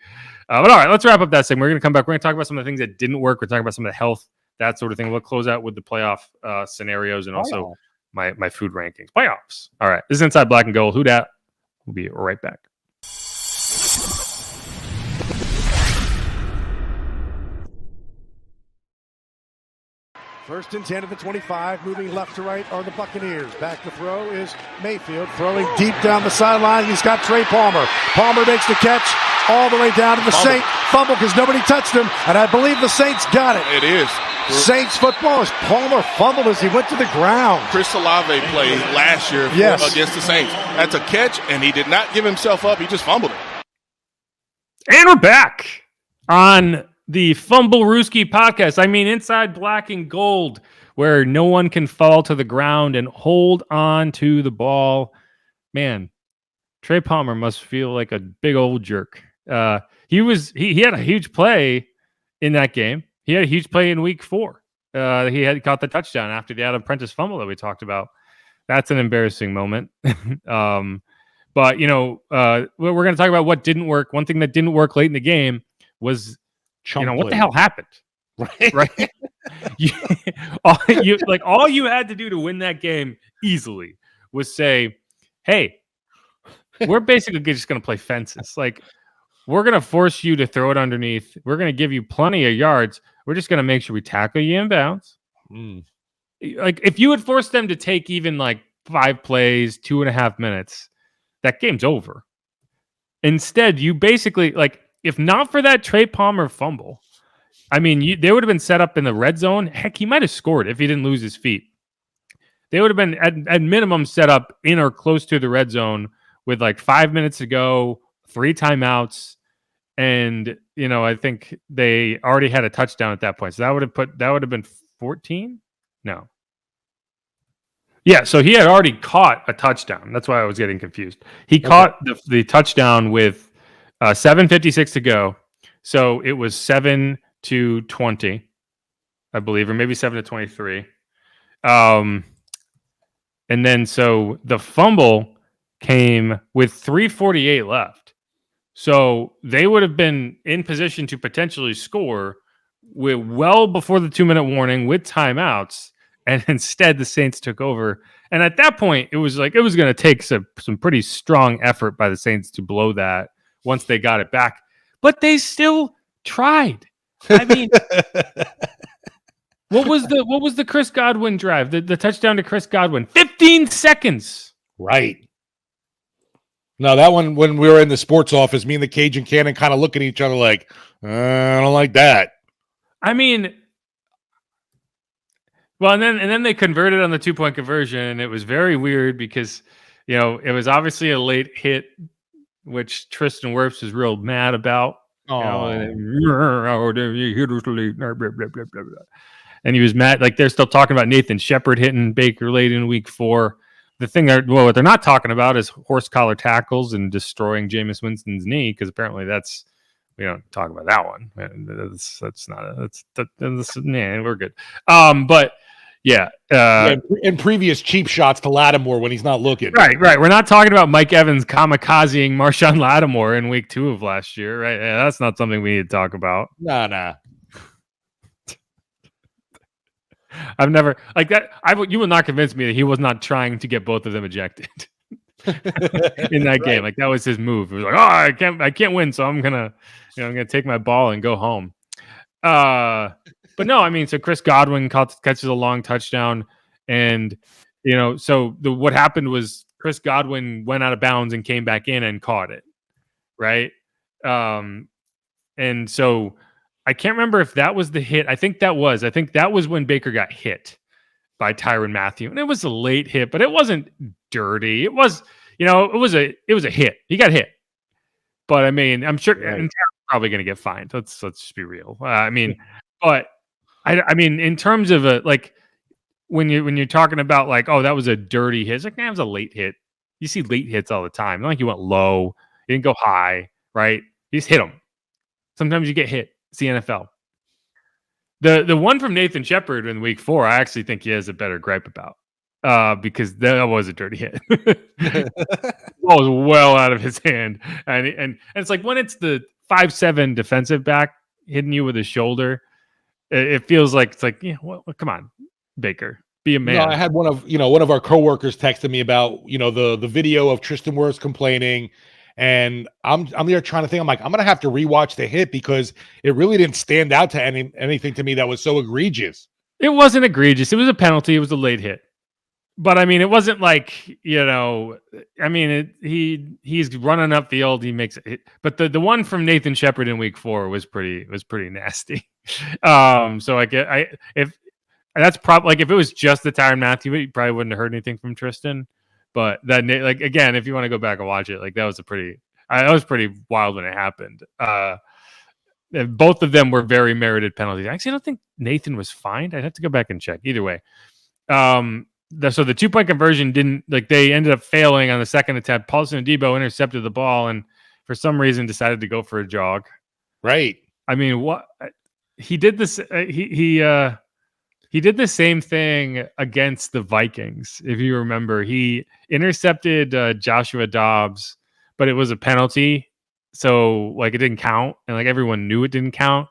But all right, let's wrap up that segment. We're going to come back. We're going to talk about some of the things that didn't work. We're talking about some of the health, that sort of thing. We'll close out with the playoff scenarios and also my food rankings. Playoffs. All right, this is Inside Black and Gold. Who dat? We'll be right back. First and 10 at the 25, moving left to right are the Buccaneers. Back to throw is Mayfield, throwing deep down the sideline. He's got Trey Palmer. Palmer makes the catch all the way down to the Saints. Fumble because nobody touched him, and I believe the Saints got it. It is. Saints football as Palmer fumbled as he went to the ground. Chris Olave played last year against the Saints. That's a catch, and he did not give himself up. He just fumbled it. And we're back on the Fumble Rooski podcast. I mean, Inside Black and Gold, where no one can fall to the ground and hold on to the ball. Man, Trey Palmer must feel like a big old jerk. He had a huge play in that game. He had a huge play in week 4. He had caught the touchdown after the Adam Prentice fumble that we talked about. That's an embarrassing moment. But, we're going to talk about what didn't work. One thing that didn't work late in the game was what the hell happened? Right? All you had to do to win that game easily was say, hey, we're basically just going to play fences. Like, we're going to force you to throw it underneath. We're going to give you plenty of yards. We're just going to make sure we tackle you in bounds. Like, if you had forced them to take even like 5 plays, 2.5 minutes, that game's over. Instead, you basically, like, if not for that Trey Palmer fumble, I mean, they would have been set up in the red zone. Heck, he might have scored if he didn't lose his feet. They would have been, at minimum, set up in or close to the red zone with like 5 minutes to go, 3 timeouts, and I think they already had a touchdown at that point. So that would have been 14? No. Yeah, so he had already caught a touchdown. That's why I was getting confused. He caught the touchdown with 7:56 to go. So it was 7-20, I believe, or maybe 7-23. And then so the fumble came with 3:48 left. So they would have been in position to potentially score well before the 2-minute warning with timeouts. And instead, the Saints took over. And at that point, it was going to take some pretty strong effort by the Saints to blow that once they got it back. But they still tried. I mean, what was the Chris Godwin drive? The touchdown to Chris Godwin. 15 seconds. Right. No, that one, when we were in the sports office, me and the Cajun Cannon kind of look at each other like, I don't like that. I mean, well, and then they converted on the 2-point conversion, and it was very weird because, it was obviously a late hit, which Tristan Wirfs was real mad about. And he was mad. Like, they're still talking about Nathan Shepard hitting Baker late in week 4. The thing what they're not talking about is horse collar tackles and destroying Jameis Winston's knee, because apparently we don't talk about that one. We're good. But yeah. And previous cheap shots to Lattimore when he's not looking. Right. We're not talking about Mike Evans kamikazing Marshawn Lattimore in week 2 of last year, right? Yeah, that's not something we need to talk about. Nah. I've never like that. You will not convince me that he was not trying to get both of them ejected. in that game. Like that was his move. He was like, oh, I can't win, so I'm gonna take my ball and go home. But no, I mean, so Chris Godwin catches a long touchdown, and so what happened was Chris Godwin went out of bounds and came back in and caught it, right? And so I can't remember if that was the hit. I think that was when Baker got hit by Tyrann Mathieu, and it was a late hit, but it wasn't dirty. It was, it was a hit. He got hit, but I mean, I'm sure right. Probably going to get fined. Let's just be real. I mean, but I mean, in terms of when you're talking about like, oh, that was a dirty hit. It's like, that was a late hit. You see late hits all the time. Not like you went low, you didn't go high, right? You just hit them. Sometimes you get hit. It's the NFL. The one from Nathan Shepard in week 4, I actually think he has a better gripe about because that was a dirty hit. It was well out of his hand, and it's like when it's the 5'7" defensive back hitting you with his shoulder, it feels like it's like, yeah, well, come on, Baker, be a man. No, I had one of our coworkers texted me about the video of Tristan Wirfs complaining. And I'm there trying to think. I'm like, I'm gonna have to rewatch the hit because it really didn't stand out to anything to me that was so egregious. It wasn't egregious. It was a penalty. It was a late hit. But I mean, it wasn't like I mean, he's running upfield. He makes it. But the one from Nathan Shepard in week 4 was pretty nasty. So if that's probably like if it was just the Tyrann Mathieu, you probably wouldn't have heard anything from Tristan. But that, like, again, if you want to go back and watch it, like that was pretty wild when it happened. Both of them were very merited penalties. Actually, I don't think Nathan was fined. I'd have to go back and check. Either way, so the 2-point conversion didn't, like, they ended up failing on the second attempt. Paulson Adebo intercepted the ball and for some reason decided to go for a jog. Right. I mean, what he did this. He did the same thing against the Vikings. If you remember, he intercepted Joshua Dobbs, but it was a penalty. So like it didn't count. And like everyone knew it didn't count,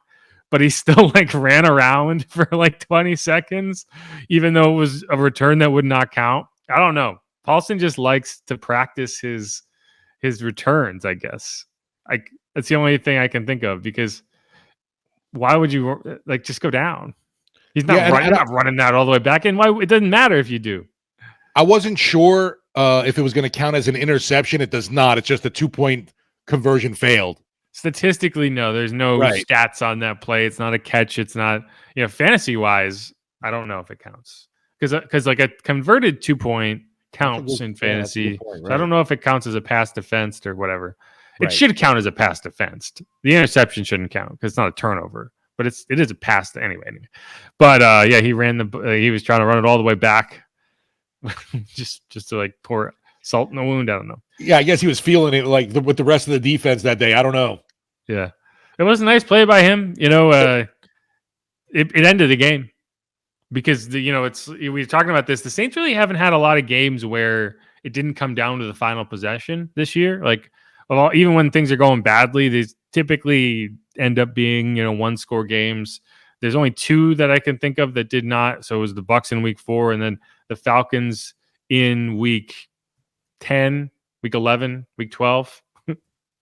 but he still like ran around for like 20 seconds, even though it was a return that would not count. I don't know. Paulson just likes to practice his returns, I guess. That's the only thing I can think of, because why would you just go down? He's not not running that all the way back in. Why? It doesn't matter if you do. I wasn't sure if it was going to count as an interception. It does not. It's just a 2-point conversion failed. Statistically, no. There's no stats on that play. It's not a catch. It's not, fantasy wise, I don't know if it counts. Because like a converted 2-point counts in fantasy. Point, right? So I don't know if it counts as a pass defensed or whatever. It should count as a pass defensed. The interception shouldn't count because it's not a turnover. But it is a pass anyway. But he ran he was trying to run it all the way back, just to like pour salt in the wound. I don't know. Yeah, I guess he was feeling it with the rest of the defense that day. I don't know. Yeah, it was a nice play by him. It ended the game because we were talking about this. The Saints really haven't had a lot of games where it didn't come down to the final possession this year. Like, even when things are going badly, they typically end up being, 1-score games. There's only 2 that I can think of that did not. So it was the Bucs in week 4 and then the Falcons in week 10, week 11, week 12.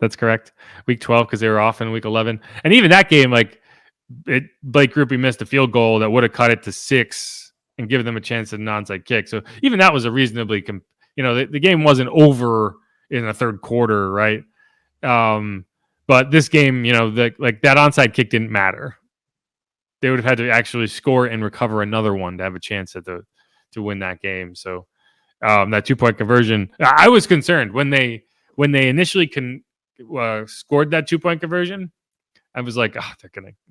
That's correct. Week 12, because they were off in week 11. And even that game, Blake Grupe missed a field goal that would have cut it to 6 and given them a chance at an onside kick. So even that was a reasonably, the game wasn't over in the third quarter, right? But this game, that onside kick didn't matter. They would have had to actually score and recover another one to have a chance to win that game. So that 2-point conversion, I was concerned when they initially scored that 2-point conversion. I was like, oh,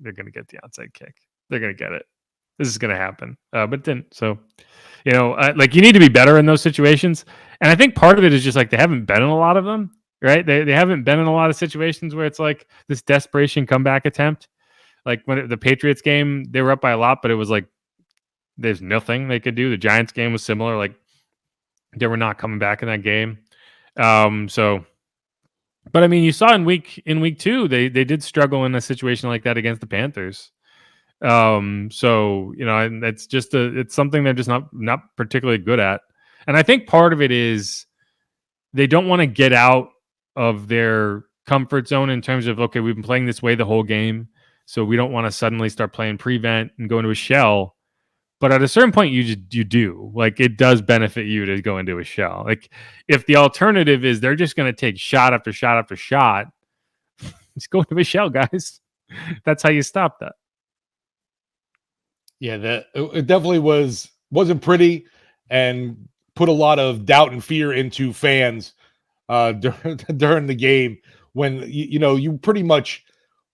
they're gonna get the onside kick. They're gonna get it. This is gonna happen. But it didn't. So you need to be better in those situations. And I think part of it is just they haven't been in a lot of them. Right? They haven't been in a lot of situations where it's like this desperation comeback attempt. Like when the Patriots game, they were up by a lot, but it was like there's nothing they could do. The Giants game was similar. Like they were not coming back in that game. But I mean, you saw in week 2, they did struggle in a situation like that against the Panthers. It's just it's something they're just not particularly good at. And I think part of it is they don't want to get out of their comfort zone in terms of, okay, we've been playing this way the whole game, so we don't want to suddenly start playing prevent and go into a shell. But at a certain point, you do. Like, it does benefit you to go into a shell. Like, if the alternative is they're just going to take shot after shot after shot, just go into a shell, guys. That's how you stop that. Yeah, it definitely wasn't pretty and put a lot of doubt and fear into fans during the game when you pretty much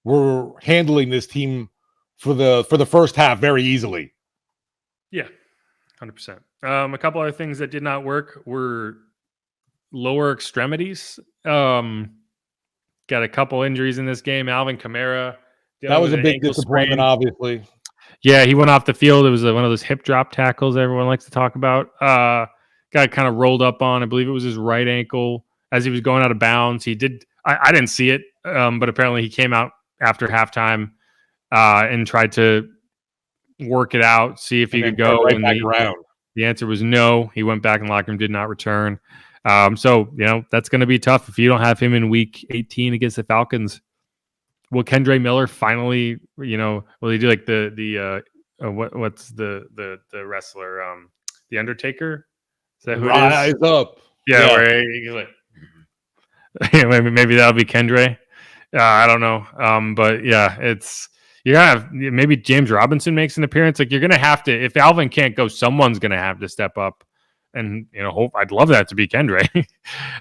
were handling this team for the first half very easily. Yeah, 100%. A couple other things that did not work were lower extremities. Got a couple injuries in this game. Alvin Kamara. That was a big disappointment, obviously. Yeah, he went off the field. It was one of those hip drop tackles everyone likes to talk about. Got kind of rolled up on, I believe it was his right ankle as he was going out of bounds. He did. I didn't see it, but apparently he came out after halftime and tried to work it out, see if he could go. Right back around. The answer was no. He went back in the locker room, did not return. So that's going to be tough if you don't have him in week 18 against the Falcons. Will Kendre Miller finally, will he do like what's the wrestler, the Undertaker? Is that who Rise it is? Up. Yeah. Where he's like, maybe that'll be Kendre. I don't know. But yeah, you're gonna have maybe James Robinson makes an appearance. Like, you're gonna have to, if Alvin can't go, someone's gonna have to step up. And hope, I'd love that to be Kendre.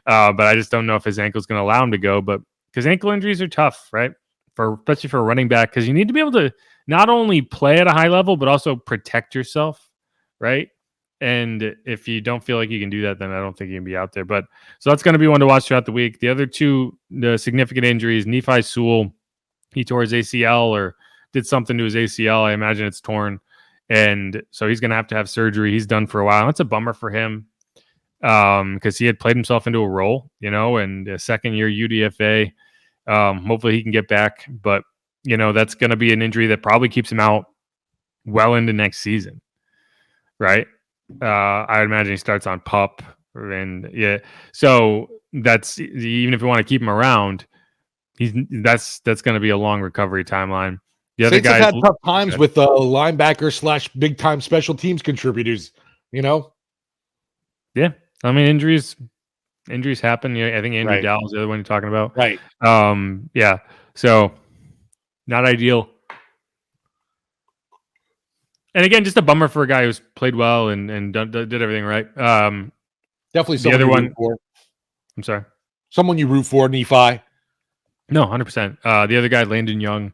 But I just don't know if his ankle's gonna allow him to go. But because ankle injuries are tough, right? Especially for a running back, because you need to be able to not only play at a high level, but also protect yourself, right? And if you don't feel like you can do that, then I don't think you can be out there. But so that's going to be one to watch throughout the week. The other two, the significant injuries, Nephi Sewell, he tore his ACL or did something to his ACL. I imagine it's torn. And so he's going to have surgery. He's done for a while. That's a bummer for him because he had played himself into a role, and a second-year UDFA. Hopefully he can get back. But, that's going to be an injury that probably keeps him out well into next season, right? I imagine he starts on PUP. And, yeah, so that's, even if you want to keep him around, that's going to be a long recovery timeline. The other guys have had tough times with linebacker / big time special teams contributors. Yeah, I mean, injuries happen. I think Andrew Dowell is the other one you're talking about. Right. Yeah. So not ideal. And again, just a bummer for a guy who's played well and did everything right. Definitely the other one. I'm sorry. Someone you root for, Nephi. No, 100%. The other guy, Landon Young,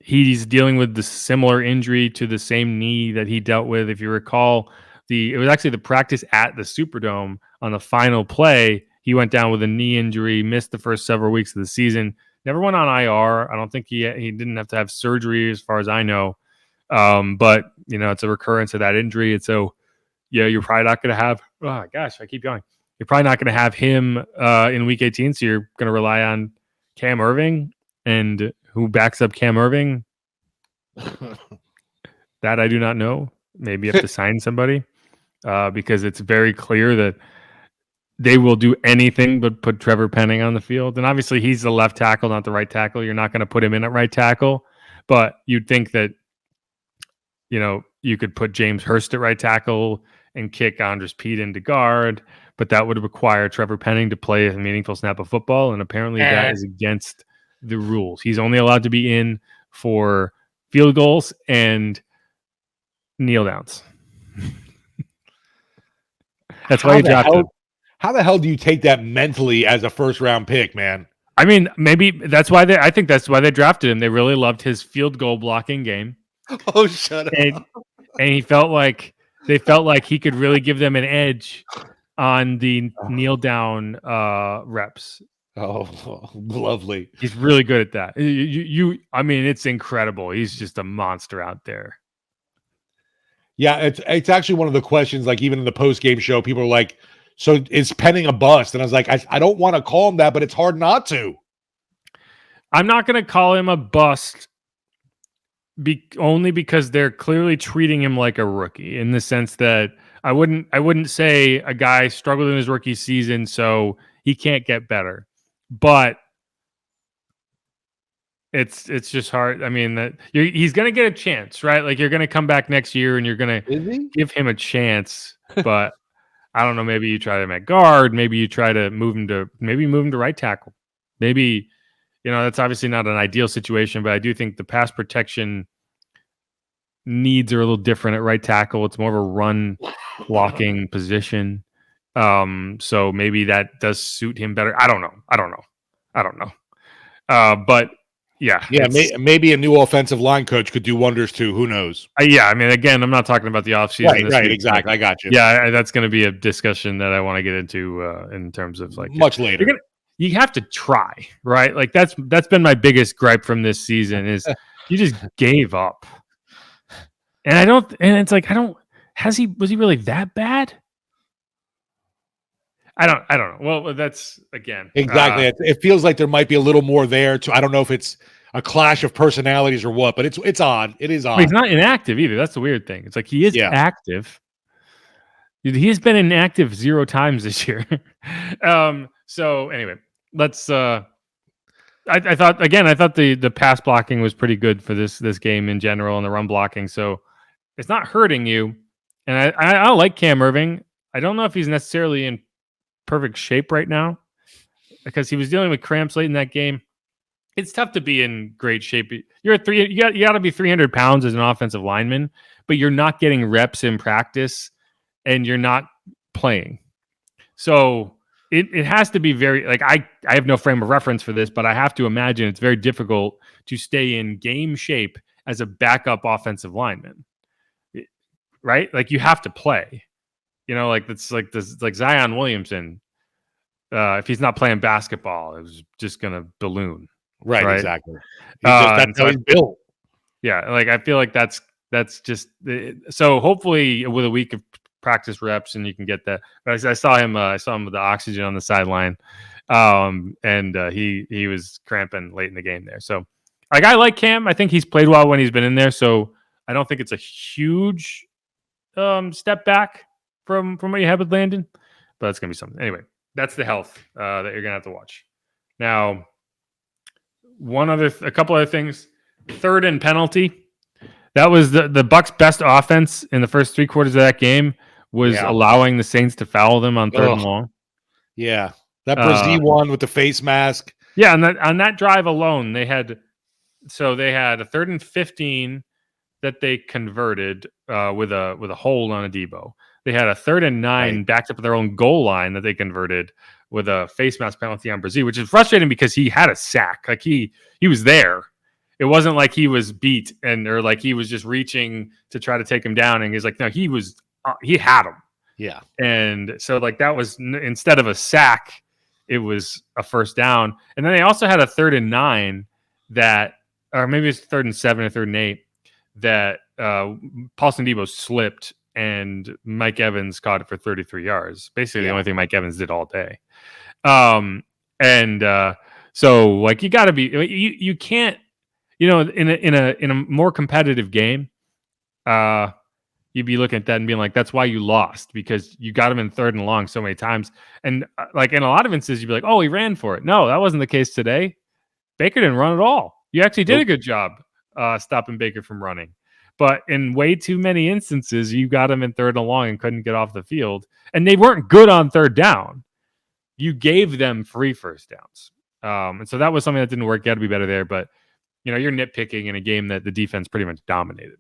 he's dealing with the similar injury to the same knee that he dealt with. If you recall, it was actually the practice at the Superdome on the final play. He went down with a knee injury, missed the first several weeks of the season, never went on IR. I don't think he didn't have to have surgery as far as I know. But it's a recurrence of that injury. And so, you're probably not going to have, oh gosh, I keep going. You're probably not going to have him in week 18. So you're going to rely on Cam Irving, and who backs up Cam Irving? That I do not know. Maybe you have to sign somebody because it's very clear that they will do anything but put Trevor Penning on the field. And obviously he's the left tackle, not the right tackle. You're not going to put him in at right tackle, but you'd think that, you could put James Hurst at right tackle and kick Andres Pete into guard, but that would require Trevor Penning to play a meaningful snap of football. And apparently that is against the rules. He's only allowed to be in for field goals and kneel downs. That's why you dropped him. How the hell do you take that mentally as a first round pick, man? I mean, maybe that's why I think that's why they drafted him. They really loved his field goal blocking game. Oh, shut up. And he felt like he could really give them an edge on the kneel down reps. Oh, lovely. He's really good at that. I mean, it's incredible. He's just a monster out there. Yeah, it's actually one of the questions, like even in the post-game show, people are like, so is Penning a bust? And I was like, I don't want to call him that, but it's hard not to. I'm not going to call him a bust only because they're clearly treating him like a rookie in the sense that I wouldn't say a guy struggled in his rookie season, so he can't get better. But it's just hard. I mean, he's going to get a chance, right? Like you're going to come back next year and you're going to give him a chance. But I don't know. Maybe you try him at guard. Maybe you try to move him to right tackle. Maybe, that's obviously not an ideal situation, but I do think the pass protection needs are a little different at right tackle. It's more of a run blocking position. So maybe that does suit him better. I don't know. But yeah, maybe a new offensive line coach could do wonders too. Who knows? I mean, again, I'm not talking about the offseason. Right, exactly. I got you. Yeah, that's going to be a discussion that I want to get into in terms of like much later. You have to try, right? Like that's been my biggest gripe from this season is you just gave up. And was he really that bad? I don't know. Well, that's again. Exactly. It feels like there might be a little more there too. I don't know if it's a clash of personalities or what, but it's odd. It is odd. He's not inactive either. That's the weird thing. It's like he is active. Dude, he has been inactive 0 times this year. So anyway, let's I thought the pass blocking was pretty good for this game in general and the run blocking. So it's not hurting you. And I like Cam Irving. I don't know if he's necessarily in perfect shape right now because he was dealing with cramps late in that game. It's tough to be in great shape. You got to be 300 pounds as an offensive lineman, but you're not getting reps in practice and you're not playing. So it has to be very like I have no frame of reference for this, but I have to imagine it's very difficult to stay in game shape as a backup offensive lineman. Right? Like you have to play. Like that's like this, like Zion Williamson. If he's not playing basketball, it was just gonna balloon. Right? Exactly. That's how he's built. Yeah, like I feel like that's just so. Hopefully, with a week of practice reps, and you can get that. But I saw him with the oxygen on the sideline, and he was cramping late in the game there. So, like I like Cam. I think he's played well when he's been in there. So I don't think it's a huge step back from what you had with Landon, but that's gonna be something. Anyway, that's the health that you're gonna have to watch. Now, a couple other things. 3rd and penalty. That was the Bucs' best offense in the first 3 quarters of that game was allowing the Saints to foul them on 3rd and long. Yeah, that Brazil one with the face mask. Yeah, and on that drive alone, they had a 3rd and 15 that they converted with a hold on a Debo. They had a 3rd and 9 backed up at their own goal line that they converted with a face mask penalty on Brazil, which is frustrating because he had a sack. Like he was there. It wasn't like he was beat or like he was just reaching to try to take him down. And he's like, no, he had him. Yeah. And so like that was instead of a sack, it was a first down. And then they also had a 3rd and 9 or maybe it's 3rd and 7 or 3rd and 8 that Paulson Debo slipped and Mike Evans caught it for 33 yards. Basically the only thing Mike Evans did all day. So like you got to be, you can't, in a more competitive game, you'd be looking at that and being like, that's why you lost, because you got him in 3rd and long so many times. And like in a lot of instances, you'd be like, oh, he ran for it. No, that wasn't the case today. Baker didn't run at all. You actually did a good job stopping Baker from running. But in way too many instances, you got him in 3rd and long and couldn't get off the field. And they weren't good on 3rd down. You gave them free first downs. And so that was something that didn't work. You got to be better there. But, you're nitpicking in a game that the defense pretty much dominated.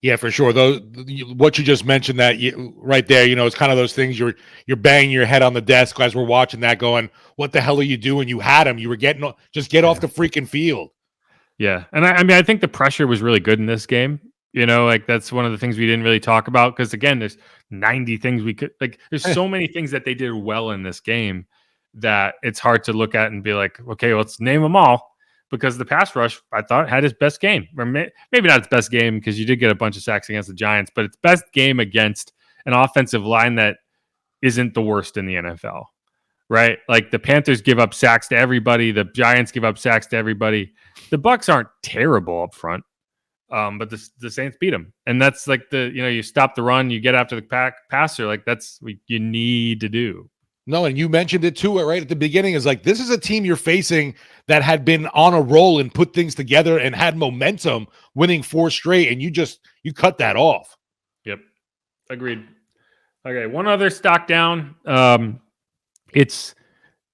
Yeah, for sure. What you just mentioned right there, it's kind of those things you're banging your head on the desk as we're watching that going, what the hell are you doing? You had him. You were get off the freaking field. Yeah. And I think the pressure was really good in this game. Like that's one of the things we didn't really talk about because, again, there's 90 things we could – like there's so many things that they did well in this game that it's hard to look at and be like, okay, let's name them all. Because the pass rush, I thought, had its best game. Or maybe not its best game because you did get a bunch of sacks against the Giants, but its best game against an offensive line that isn't the worst in the NFL, right? Like the Panthers give up sacks to everybody. The Giants give up sacks to everybody. The Bucs aren't terrible up front. But the Saints beat them, and that's like you stop the run, you get after the passer, like that's what you need to do. No, and you mentioned it too right at the beginning. Is like this is a team you're facing that had been on a roll and put things together and had momentum, winning 4 straight, and you cut that off. Yep, agreed. Okay, one other stock down. It's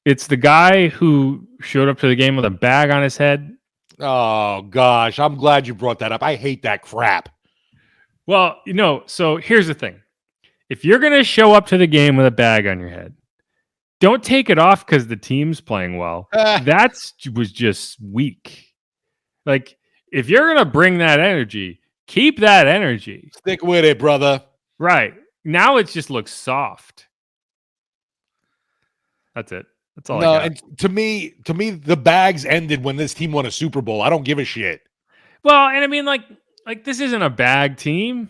the guy who showed up to the game with a bag on his head. Oh gosh, I'm glad you brought that up. I hate that crap. Well, so here's the thing: if you're gonna show up to the game with a bag on your head, don't take it off because the team's playing well. That was just weak. Like, if you're going to bring that energy, keep that energy. Stick with it, brother. Right. Now it just looks soft. That's it. That's all I got. And to me, the bags ended when this team won a Super Bowl. I don't give a shit. Well, and I mean, like this isn't a bag team.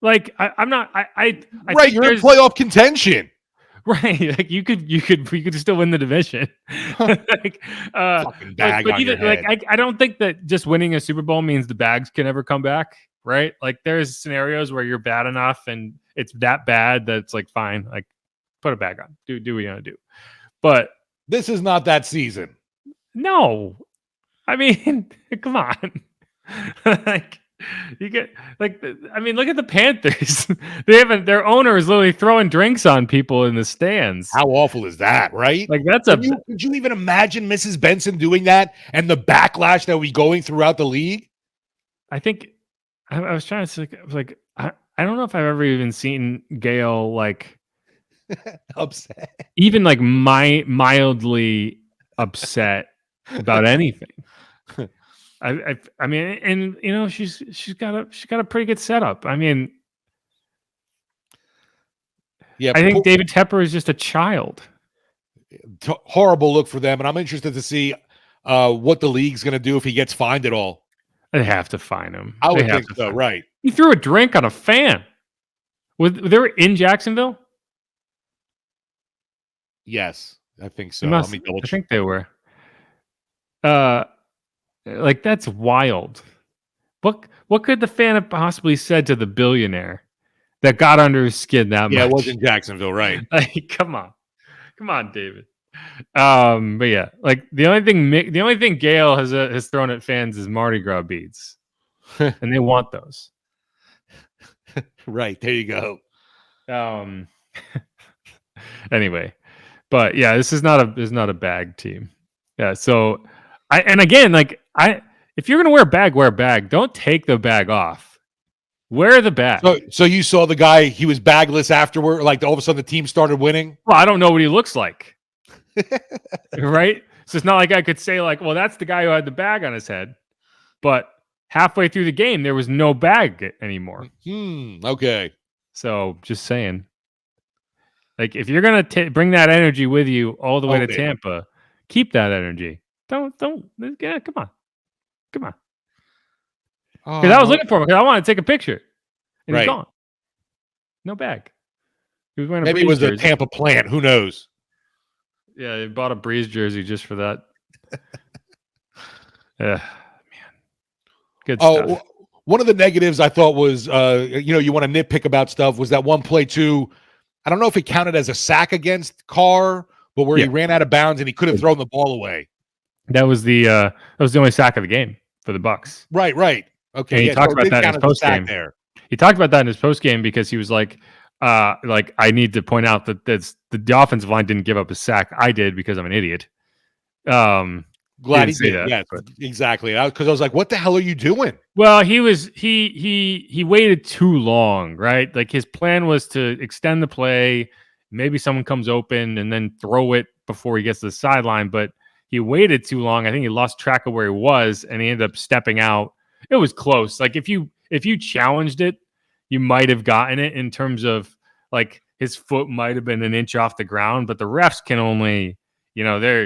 Like, I'm not. I right, you're in playoff contention. Right, like you could still win the division. Like, fucking bag but on even your head. like I don't think that just winning a Super Bowl means the bags can ever come back. Right, like there's scenarios where you're bad enough and it's that bad that it's like fine, like put a bag on, do what you gotta do. But this is not that season. No, I mean, come on, like. You get look at the Panthers. Their owner is literally throwing drinks on people in the stands. How awful is that, right? Like that's could you even imagine Mrs. Benson doing that and the backlash that we going throughout the league? I think I was trying to say, I don't know if I've ever even seen Gail like upset, even like mildly upset about anything. I mean, and she's got a pretty good setup. I mean, yeah, I think David Tepper is just a child. Horrible look for them, and I'm interested to see what the league's going to do if he gets fined at all. They have to fine him. I would think so, right? He threw a drink on a fan. They were in Jacksonville? Yes, I think so. Let me double check. I think they were. Like that's wild. What could the fan have possibly said to the billionaire that got under his skin that much? Yeah, it was in Jacksonville, right? Like, come on, David. But yeah, like the only thing Gail has thrown at fans is Mardi Gras beads, and they want those. Right, there you go. Anyway, but yeah, this is not a bag team. Yeah, so if you're gonna wear a bag. Don't take the bag off. Wear the bag. So you saw the guy, he was bagless afterward, like all of a sudden the team started winning? Well, I don't know what he looks like. Right? So it's not like I could say like, well, that's the guy who had the bag on his head. But halfway through the game, there was no bag anymore. Okay. So just saying. Like if you're gonna bring that energy with you all the way to Tampa, keep that energy. Don't. Yeah, come on. Because I was looking for him because I wanted to take a picture, and he's gone. No bag. He was wearing maybe it was the Tampa plant. Who knows? Yeah, he bought a Breeze jersey just for that. Yeah, man. Good stuff. One of the negatives I thought was, you want to nitpick about stuff was that one play too. I don't know if it counted as a sack against Carr, but where he ran out of bounds and he could have thrown the ball away. That was the only sack of the game for the Bucs. Right. Okay. And he talked about that in his post game. He talked about that in his post game because he was like, I need to point out that the offensive line didn't give up a sack. I did because I'm an idiot. Glad he did that. Yeah, exactly. Because I was like, what the hell are you doing? Well, he waited too long, right? Like his plan was to extend the play. Maybe someone comes open and then throw it before he gets to the sideline, but he waited too long. I think he lost track of where he was, and he ended up stepping out. It was close. Like if you challenged it, you might have gotten it in terms of like his foot might have been an inch off the ground, but the refs can only, they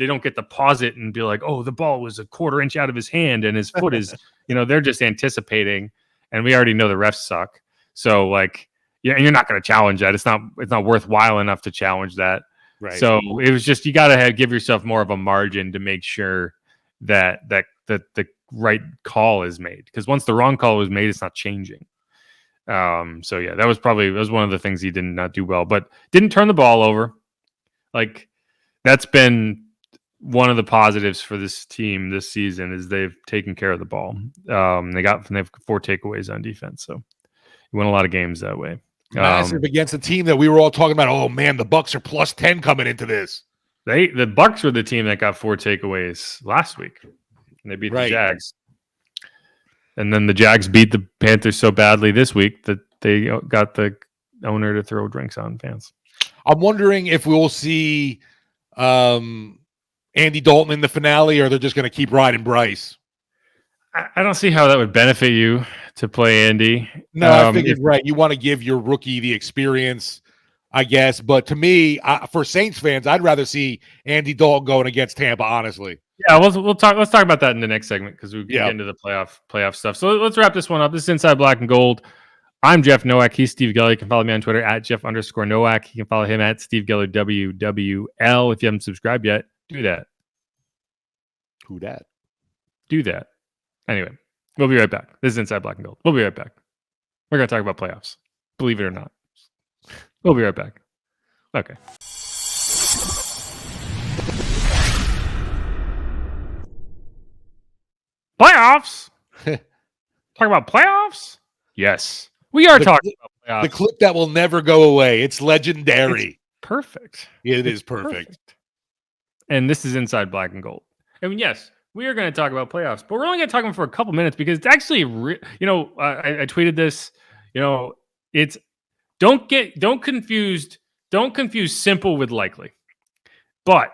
don't get to pause it and be like, oh, the ball was a quarter inch out of his hand and his foot is, they're just anticipating, and we already know the refs suck. So like, yeah, and you're not going to challenge that. It's not worthwhile enough to challenge that. Right. So it was just, you got to give yourself more of a margin to make sure that that the right call is made, because once the wrong call was made, it's not changing. So yeah, that was one of the things he did not do well, but didn't turn the ball over. Like, that's been one of the positives for this team this season, is they've taken care of the ball. They have 4 takeaways on defense, so you win a lot of games that way. Massive against a team that we were all talking about. Oh man, the Bucs are plus 10 coming into this. The Bucs were the team that got 4 takeaways last week, and they beat the Jags. And then the Jags beat the Panthers so badly this week that they got the owner to throw drinks on fans. I'm wondering if we'll see Andy Dalton in the finale, or they're just going to keep riding Bryce. I don't see how that would benefit you to play Andy. No, I think right. You want to give your rookie the experience, I guess. But to me, for Saints fans, I'd rather see Andy Dalton going against Tampa, honestly. Yeah, we'll talk. Let's talk about that in the next segment, because we get into the playoff stuff. So let's wrap this one up. This is Inside Black and Gold. I'm Jeff Nowak. He's Steve Geller. You can follow me on Twitter at Jeff_Nowak. You can follow him at Steve Geller WWL. If you haven't subscribed yet, do that. Who dat? Do that. Anyway, we'll be right back. This is Inside Black and Gold. We'll be right back. We're going to talk about playoffs. Believe it or not. We'll be right back. Okay. Playoffs? Talk about playoffs? Yes. We are talking about playoffs. The clip that will never go away. It's legendary. It's perfect. It is perfect. And this is Inside Black and Gold. I mean, yes, we are going to talk about playoffs, but we're only going to talk about them for a couple minutes, because it's actually, I tweeted this, it's don't confuse simple with likely. But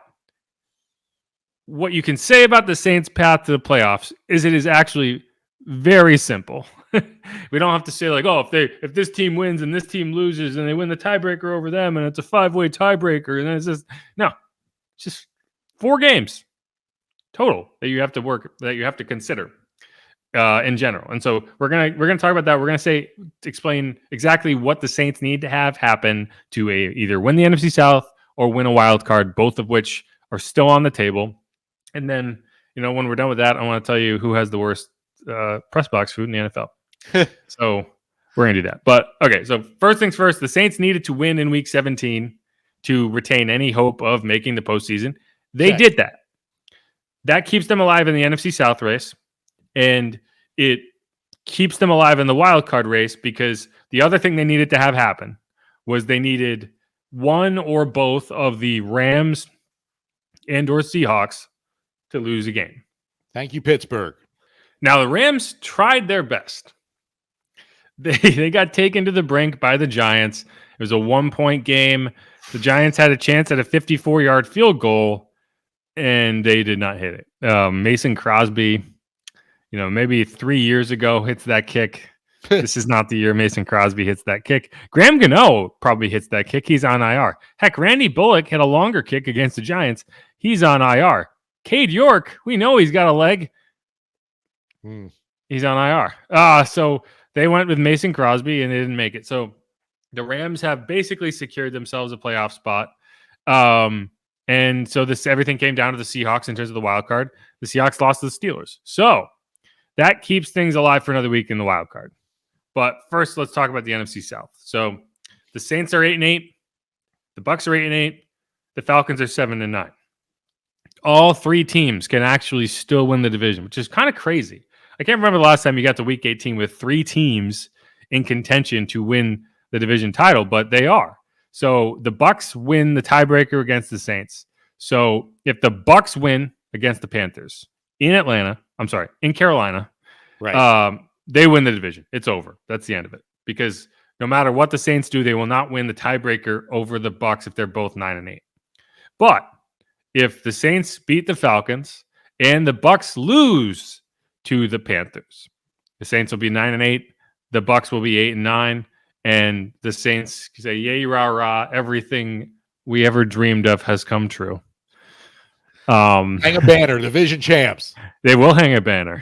what you can say about the Saints' path to the playoffs is it is actually very simple. We don't have to say like, oh, if this team wins and this team loses and they win the tiebreaker over them and it's a 5-way tiebreaker, and then it's just 4 games total that you have to consider in general. And so we're gonna talk about that. We're gonna explain exactly what the Saints need to have happen to either win the NFC South or win a wild card, both of which are still on the table. And then, when we're done with that, I want to tell you who has the worst press box food in the NFL. So we're going to do that. But, okay, so first things first, the Saints needed to win in Week 17 to retain any hope of making the postseason. They did that. That keeps them alive in the NFC South race, and it keeps them alive in the wild card race, because the other thing they needed to have happen was they needed one or both of the Rams and or Seahawks to lose a game. Thank you, Pittsburgh. Now, the Rams tried their best. They got taken to the brink by the Giants. It was a 1-point game. The Giants had a chance at a 54-yard field goal, and they did not hit it. Mason Crosby, maybe 3 years ago, hits that kick. This is not the year Mason Crosby hits that kick. Graham Gano probably hits that kick. He's on IR. Heck, Randy Bullock hit a longer kick against the Giants. He's on IR. Cade York, we know he's got a leg. He's on IR. So they went with Mason Crosby, and they didn't make it. So the Rams have basically secured themselves a playoff spot. And so everything came down to the Seahawks in terms of the wild card. The Seahawks lost to the Steelers. So that keeps things alive for another week in the wild card. But first, let's talk about the NFC South. So the Saints are 8-8. The Bucs are 8-8. The Falcons are 7-9. All 3 teams can actually still win the division, which is kind of crazy. I can't remember the last time you got to Week 18 with 3 teams in contention to win the division title, but they are. So the Bucs win the tiebreaker against the Saints. So if the Bucs win against the Panthers in Carolina, right, they win the division. It's over. That's the end of it. Because no matter what the Saints do, they will not win the tiebreaker over the Bucs if they're both 9-8. But if the Saints beat the Falcons and the Bucs lose to the Panthers, the Saints will be 9-8. The Bucs will be 8-9. And the Saints say, yay, rah, rah, everything we ever dreamed of has come true. Hang a banner, division champs. They will hang a banner.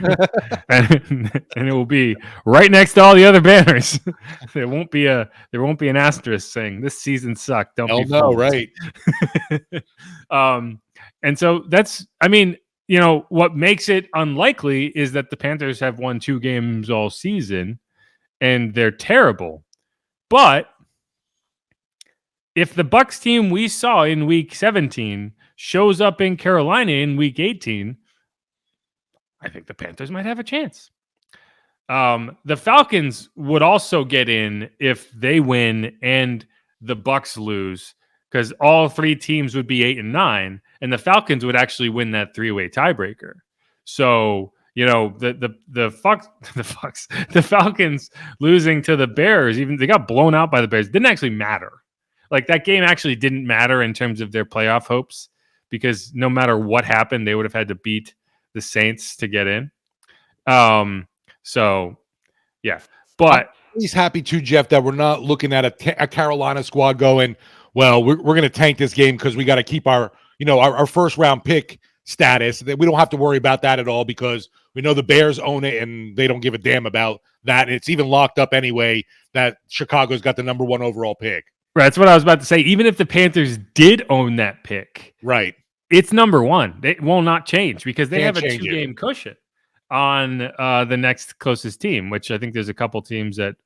and it will be right next to all the other banners. There won't be an asterisk saying this season sucked. Don't be no, right. And so that's, what makes it unlikely is that the Panthers have won 2 games all season and they're terrible. But if the Bucs team we saw in week 17 shows up in Carolina in week 18, I think the Panthers might have a chance. The Falcons would also get in if they win and the Bucs lose, because all 3 teams would be 8-9, and the Falcons would actually win that 3-way tiebreaker. So, the Falcons losing to the Bears, even they got blown out by the Bears, didn't actually matter. Like, that game actually didn't matter in terms of their playoff hopes, because no matter what happened, they would have had to beat the Saints to get in. So, yeah. But he's happy too, Jeff, that we're not looking at a Carolina squad going, well, we're going to tank this game because we got to keep our first round pick status. That we don't have to worry about that at all because we know the Bears own it and they don't give a damn about that. And it's even locked up anyway that Chicago's got the number 1 overall pick. Right, that's what I was about to say. Even if the Panthers did own that pick, right, it's number 1. It will not change because they have a 2-game cushion on the next closest team, which I think there's a couple teams at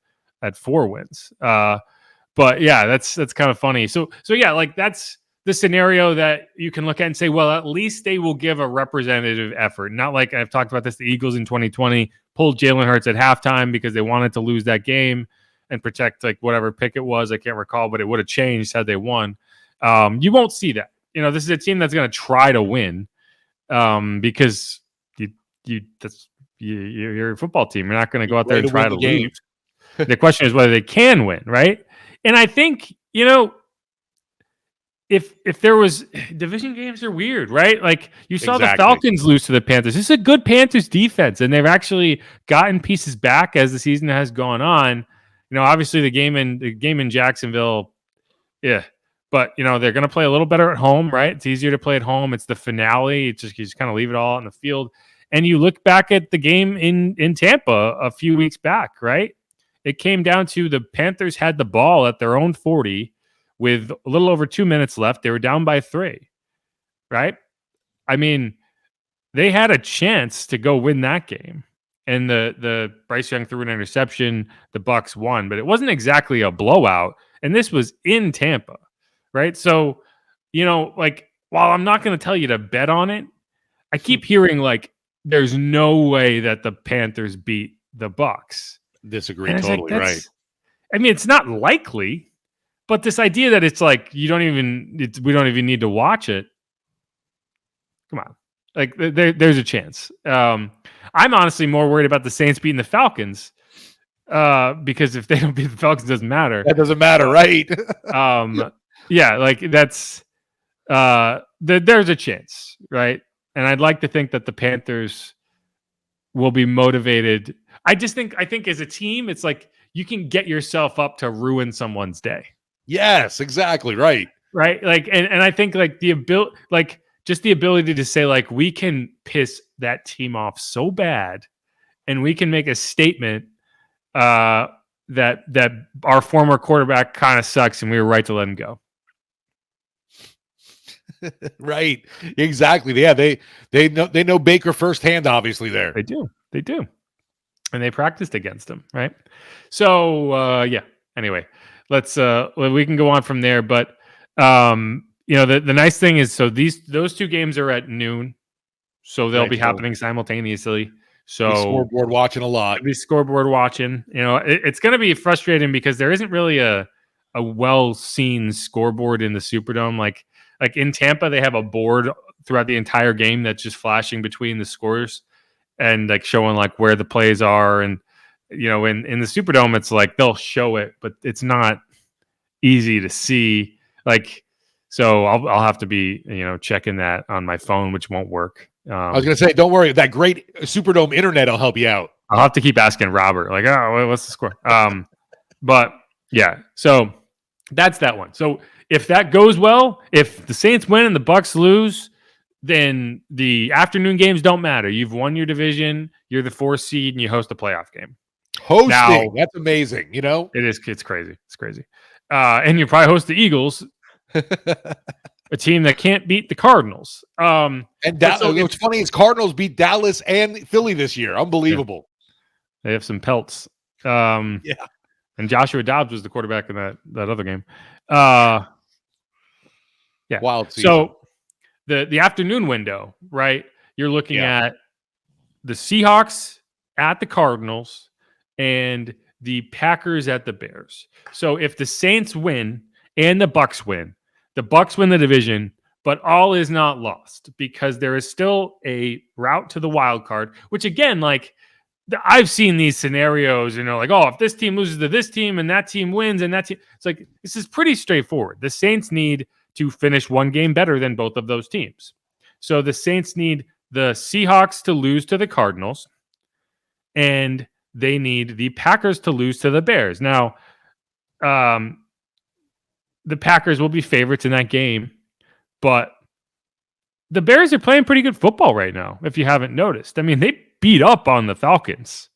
4 wins. But yeah, that's kind of funny. So yeah, like that's the scenario that you can look at and say, well, at least they will give a representative effort. Not like I've talked about this, the Eagles in 2020 pulled Jalen Hurts at halftime because they wanted to lose that game and protect like whatever pick it was. I can't recall, but it would have changed had they won. You won't see that. This is a team that's going to try to win because you're a football team. You're not going to go out there and try to lose. The question is whether they can win, right? And I think, if there was division games are weird, right? Like you saw the Falcons lose to the Panthers. This is a good Panthers defense, and they've actually gotten pieces back as the season has gone on. Obviously the game in Jacksonville, yeah. But, they're going to play a little better at home, right? It's easier to play at home. It's the finale. You just kind of leave it all on the field. And you look back at the game in Tampa a few weeks back, right? It came down to the Panthers had the ball at their own 40 with a little over 2 minutes left. They were down by 3, right? I mean, they had a chance to go win that game. And the Bryce Young threw an interception. The Bucs won, but it wasn't exactly a blowout. And this was in Tampa, right? So, like, while I'm not going to tell you to bet on it, I keep hearing like there's no way that the Panthers beat the Bucs. Disagree totally, right? I mean, it's not likely, but this idea that it's like we don't even need to watch it. Come on, like there's a chance. I'm honestly more worried about the Saints beating the Falcons because if they don't beat the Falcons, it doesn't matter. That doesn't matter, right? Yeah, like that's there's a chance, right? And I'd like to think that the Panthers will be motivated. I think as a team, it's like you can get yourself up to ruin someone's day. Yes, exactly. Right. Right. Like, and I think like the ability to say like, we can piss that team off so bad and we can make a statement that our former quarterback kind of sucks and we were right to let him go. Right. Exactly. Yeah. They know Baker firsthand, obviously there. They do. And they practiced against him. Right. So, yeah, anyway, let's, we can go on from there, but, the nice thing is, so those 2 games are at noon, so they'll be happening simultaneously. So scoreboard watching a lot. Be scoreboard watching. It's going to be frustrating because there isn't really a well-seen scoreboard in the Superdome. Like in Tampa, they have a board throughout the entire game that's just flashing between the scores and like showing like where the plays are. And in the Superdome, it's like they'll show it, but it's not easy to see. Like, so I'll have to be checking that on my phone, which won't work. I was gonna say, don't worry, that great Superdome internet will help you out. I'll have to keep asking Robert, like, oh, what's the score? But yeah, so that's that one. So if that goes well, if the Saints win and the Bucs lose, then the afternoon games don't matter. You've won your division, you're the 4th seed, and you host a playoff game. Hosting, that's amazing. It is. It's crazy. It's crazy. And you probably host the Eagles. a team that can't beat the Cardinals. And what's funny is Cardinals beat Dallas and Philly this year. Unbelievable. Yeah. They have some pelts. And Joshua Dobbs was the quarterback in that other game. Yeah. Wild season. So the afternoon window, right? You're looking at the Seahawks at the Cardinals and the Packers at the Bears. So if the Saints win and the Bucs win the division, but all is not lost because there is still a route to the wild card, which again, like I've seen these scenarios, like, oh, if this team loses to this team and that team wins and that team, it's like, this is pretty straightforward. The Saints need to finish one game better than both of those teams. So the Saints need the Seahawks to lose to the Cardinals, and they need the Packers to lose to the Bears. Now, the Packers will be favorites in that game, but the Bears are playing pretty good football right now, if you haven't noticed. I mean, they beat up on the Falcons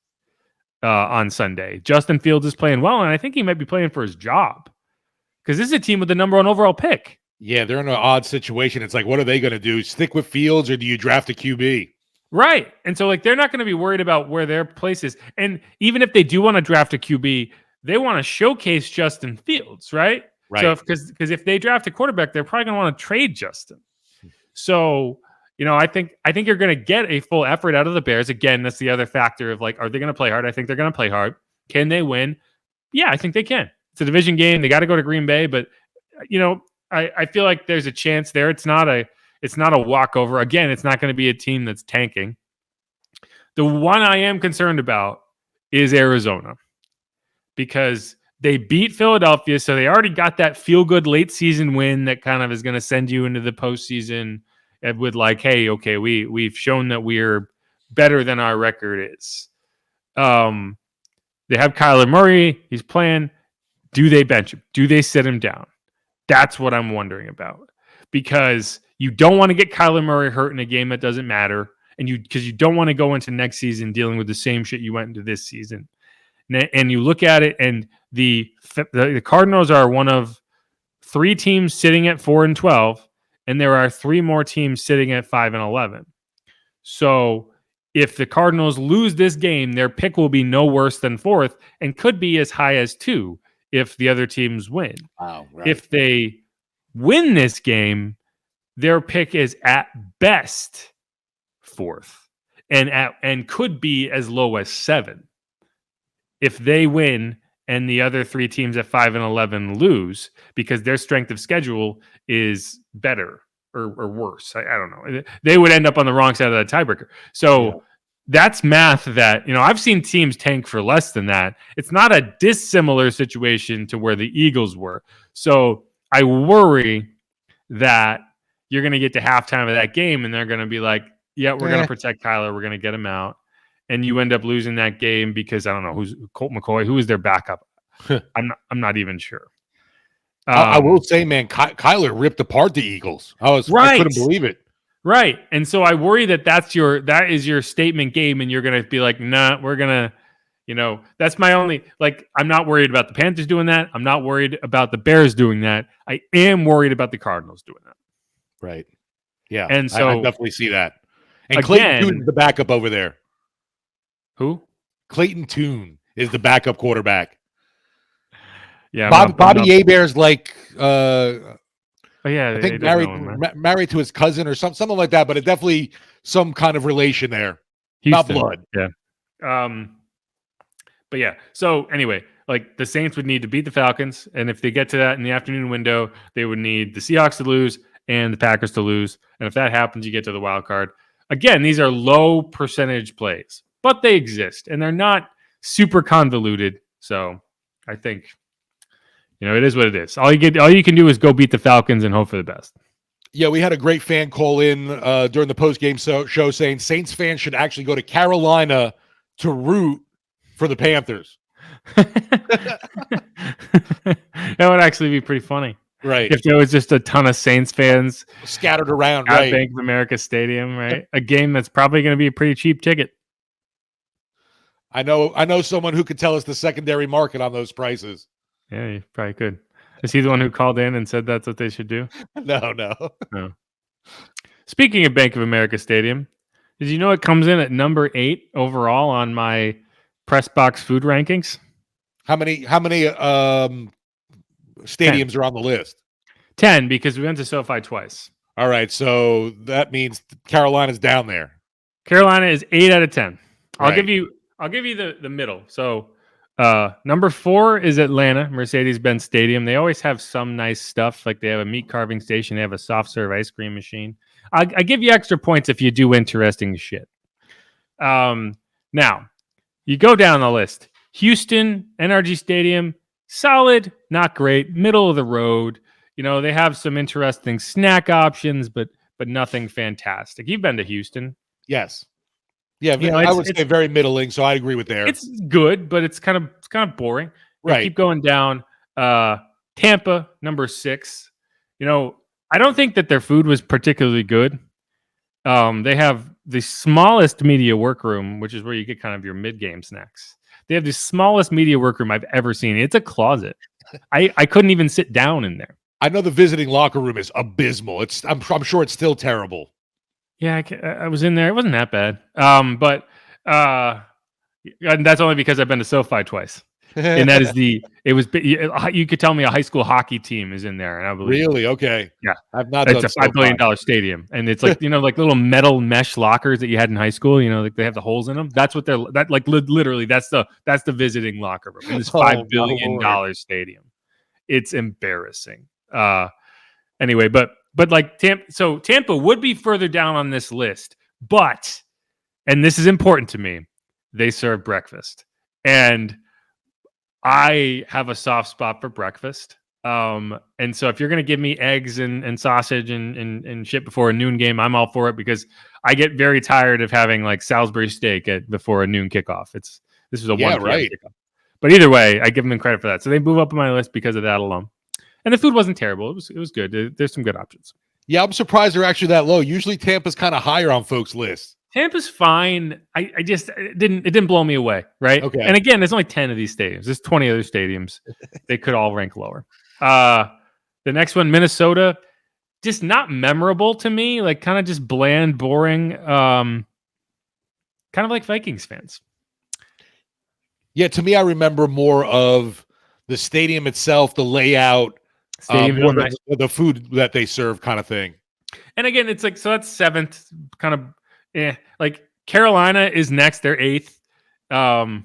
on Sunday. Justin Fields is playing well, and I think he might be playing for his job because this is a team with the number 1 overall pick. Yeah, they're in an odd situation. It's like, what are they going to do? Stick with Fields, or do you draft a QB? Right. And so, like, they're not going to be worried about where their place is. And even if they do want to draft a QB, they want to showcase Justin Fields, right? Right. So, because if they draft a quarterback, they're probably going to want to trade Justin. So, I think you're going to get a full effort out of the Bears. Again, that's the other factor of, like, are they going to play hard? I think they're going to play hard. Can they win? Yeah, I think they can. It's a division game. They got to go to Green Bay, but, I feel like there's a chance there. It's not a walkover. Again, it's not going to be a team that's tanking. The one I am concerned about is Arizona because they beat Philadelphia, so they already got that feel-good late season win that kind of is going to send you into the postseason with like, hey, okay, we've shown that we're better than our record is. They have Kyler Murray. He's playing. Do they bench him? Do they sit him down? That's what I'm wondering about because you don't want to get Kyler Murray hurt in a game that doesn't matter, and because you don't want to go into next season dealing with the same shit you went into this season. And you look at it, and the Cardinals are one of 3 teams sitting at 4-12, and there are 3 more teams sitting at 5-11. So if the Cardinals lose this game, their pick will be no worse than 4th and could be as high as 2 if the other teams win. Wow, right. If they win this game, their pick is at best 4th and could be as low as 7. If they win and the other 3 teams at 5-11 lose because their strength of schedule is better or worse, I don't know. They would end up on the wrong side of the tiebreaker. So that's math that, I've seen teams tank for less than that. It's not a dissimilar situation to where the Eagles were. So I worry that you're going to get to halftime of that game and they're going to be like, yeah, we're going to protect Kyler. We're going to get him out. And you end up losing that game because I don't know who's Colt McCoy. Who is their backup? I'm not even sure. I will say, man, Kyler ripped apart the Eagles. I couldn't believe it. Right. And so I worry that is your statement game, and you're going to be like, nah, we're going to, that's my only, like, I'm not worried about the Panthers doing that. I'm not worried about the Bears doing that. I am worried about the Cardinals doing that. Right. Yeah. And so I definitely see that. And Clayton Tune is the backup over there. Who? Clayton Tune is the backup quarterback. Yeah. Bobby Hebert's like, I think married to his cousin or something like that, but it definitely some kind of relation there. Houston. Not blood. Yeah. But yeah. So anyway, like the Saints would need to beat the Falcons, and if they get to that in the afternoon window, they would need the Seahawks to lose and the Packers to lose. And if that happens, you get to the wild card. Again, these are low percentage plays, but they exist and they're not super convoluted. So I think, it is what it is. All you can do is go beat the Falcons and hope for the best. Yeah, we had a great fan call in during the post-game show saying Saints fans should actually go to Carolina to root for the Panthers. That would actually be pretty funny. Right. If there was just a ton of Saints fans scattered around at Bank of America Stadium, right? A game that's probably going to be a pretty cheap ticket. I know someone who could tell us the secondary market on those prices. Yeah, you probably could. Is he the one who called in and said that's what they should do? No. Speaking of Bank of America Stadium, did you know it comes in at number 8 overall on my press box food rankings? How many stadiums are on the list? 10, because we went to SoFi twice. All right, so that means Carolina's down there. Carolina is 8 out of 10. I'll Right. give you the middle. So number 4 is Atlanta, Mercedes-Benz Stadium. They always have some nice stuff. Like they have a meat carving station. They have a soft serve ice cream machine. I give you extra points if you do interesting shit. Now, you go down the list. Houston, NRG Stadium, solid, not great, middle of the road. They have some interesting snack options, but nothing fantastic. You've been to Houston. Yes. Yeah, I would say very middling, so I agree with there. It's good, but it's kind of boring. Right. Keep going down. Tampa, number 6. I don't think that their food was particularly good. They have the smallest media workroom, which is where you get kind of your mid-game snacks. They have the smallest media workroom I've ever seen. It's a closet. I couldn't even sit down in there. I know the visiting locker room is abysmal. I'm sure it's still terrible. Yeah, I was in there. It wasn't that bad. But and that's only because I've been to SoFi twice. And that is you could tell me a high school hockey team is in there, and I believe really okay. Yeah, I've not. It's a $5 billion stadium, and it's like like little metal mesh lockers that you had in high school. Like they have the holes in them. That's what literally that's the visiting locker room in this $5 billion stadium. It's embarrassing. Anyway, but like Tampa would be further down on this list, but and this is important to me, they serve breakfast, and I have a soft spot for breakfast. And so if you're going to give me eggs and sausage and shit before a noon game, I'm all for it, because I get very tired of having like Salisbury steak before a noon kickoff. This is a 1 p.m. kickoff. But either way, I give them credit for that. So they move up on my list because of that alone. And the food wasn't terrible. It was good. There's some good options. Yeah, I'm surprised they're actually that low. Usually Tampa's kind of higher on folks' lists. Tampa's fine. I just it didn't blow me away, right? Okay. And again, there's only 10 of these stadiums. There's 20 other stadiums. They could all rank lower. The next one, Minnesota, just not memorable to me. Like kind of just bland, boring. Kind of like Vikings fans. Yeah, to me, I remember more of the stadium itself, the layout, the food that they serve, kind of thing. And again, it's like, so that's 7th, kind of, like Carolina is next, they're 8th. And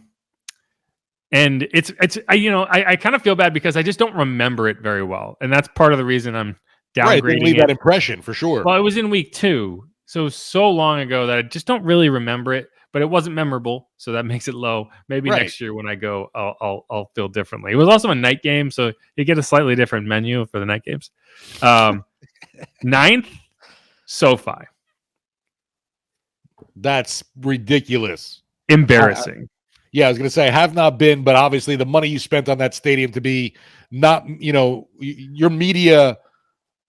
I kind of feel bad because I just don't remember it very well. And that's part of the reason I'm downgrading Right, leave that impression for sure. Well, it was in week 2, so long ago that I just don't really remember it. But it wasn't memorable, so that makes it low. Maybe next year when I go, I'll feel differently. It was also a night game, so you get a slightly different menu for the night games. 9th, SoFi. That's ridiculous. Embarrassing. Yeah, I was going to say, I have not been, but obviously the money you spent on that stadium to be not, your media